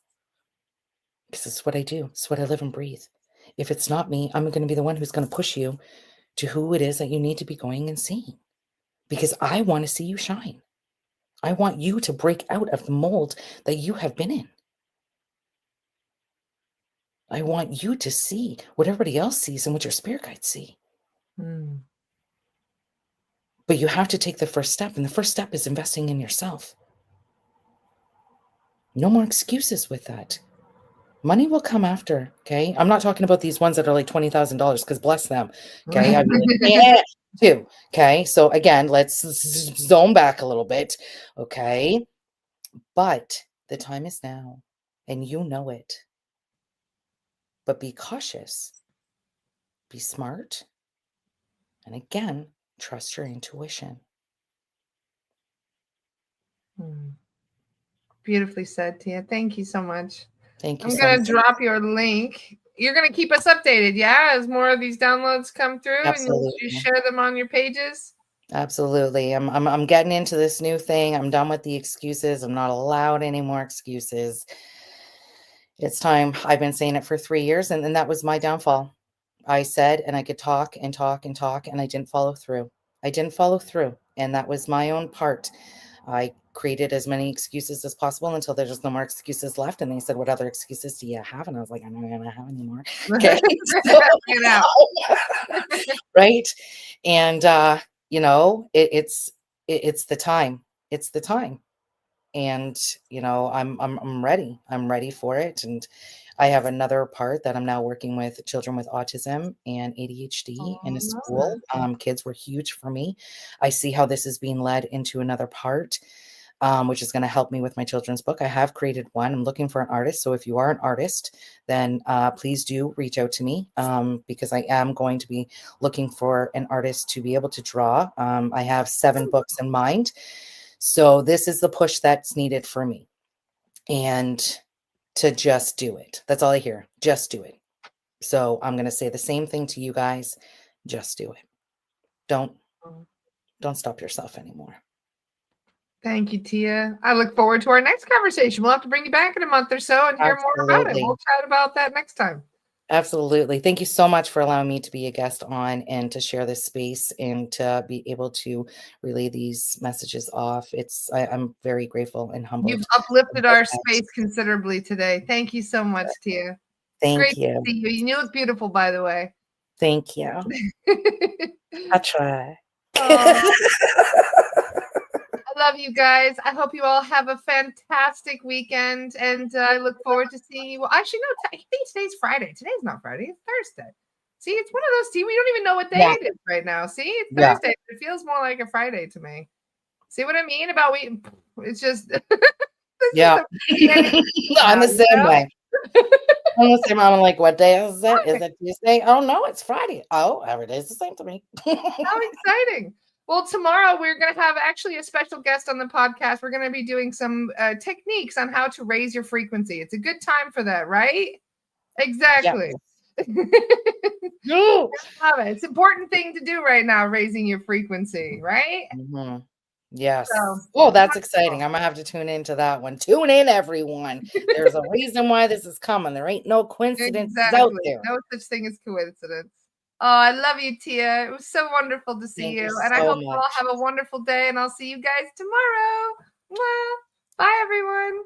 because it's what I do, it's what I live and breathe. If it's not me, I'm going to be the one who's going to push you to who it is that you need to be going and seeing, because I want to see you shine. I want you to break out of the mold that you have been in. I want you to see what everybody else sees and what your spirit guides see.
Mm.
But you have to take the first step, and the first step is investing in yourself. No more excuses with that. Money will come after, okay? I'm not talking about these ones that are like $20,000 because bless them, okay? I mean, yeah, too, okay? So again, let's zone back a little bit, okay? But the time is now, and you know it. But be cautious, be smart, and again, trust your intuition.
Beautifully said, Tia. Thank you so much.
Thank you
I'm
so
going
much.
to drop your link. You're going to keep us updated, yeah, as more of these downloads come through, and you
Absolutely.
share them on your pages.
Absolutely. I'm getting into this new thing. I'm done with the excuses. I'm not allowed any more excuses. It's time. I've been saying it for 3 years, and then that was my downfall. I said, and I could talk and talk and talk, and I didn't follow through. I didn't follow through, and that was my own part. I created as many excuses as possible until there's just no more excuses left, and they said, "What other excuses do you have?" And I was like, "I'm not gonna have any more." Okay. So
Get out.
right? And, it's the time. It's the time. And, I'm ready. I'm ready for it, and I have another part that I'm now working with children with autism and ADHD in
Oh,
a
no.
school. Kids were huge for me. I see how this is being led into another part, which is gonna help me with my children's book. I have created one. I'm looking for an artist, so if you are an artist, then, please do reach out to me, because I am going to be looking for an artist to be able to draw. I have 7 books in mind. So this is the push that's needed for me, and to just do it. That's all I hear. Just do it. So I'm going to say the same thing to you guys. Just do it. Don't don't stop yourself anymore.
Thank you, Tia. I look forward to our next conversation. We'll have to bring you back in a month or so and hear more about it.
Absolutely.
We'll chat about that next time.
Absolutely. Thank you so much for allowing me to be a guest on and to share this space and to be able to relay these messages off. I'm very grateful and
You've
humbled
uplifted
about
our
that.
space considerably today. Thank you so much, Tia. It's great
Thank
to
you.
see you. You look beautiful, by the way.
Thank you. I try.
Oh, I love you guys. I hope you all have a fantastic weekend, and I look forward to seeing you. Well, actually, no, I think today's Friday. Today's not Friday. It's Thursday. See, it's one of those. See, we don't even know what day
Yeah.
it is right now. See, it's
Yeah.
Thursday. It feels more like a Friday to me. See what I mean about we? It's just this is
Yeah.
the beginning
I'm
now,
the
you
same
know?
way. I'm the same. I'm like, "What day is it? Is it Tuesday? Oh, no, it's Friday. Oh, every day's the same to me."
How exciting. Well, tomorrow we're going to have actually a special guest on the podcast. We're going to be doing some techniques on how to raise your frequency. It's a good time for that, right?
Yeah.
Exactly.
No.
Love it. It's an important thing to do right now, raising your frequency, right?
Mhm. Yes.
So
Oh, that's exciting.
wonderful.
Imma have to tune into that one. Tune in, everyone. There's a reason why this is coming. There ain't no coincidences out
Exactly.
there.
No such thing as coincidence. Oh, I love you, Tia. It was so wonderful to see
Thank
you.
you
And I
so
hope you all
much.
have a wonderful day. And I'll see you guys tomorrow. Mwah. Bye, everyone.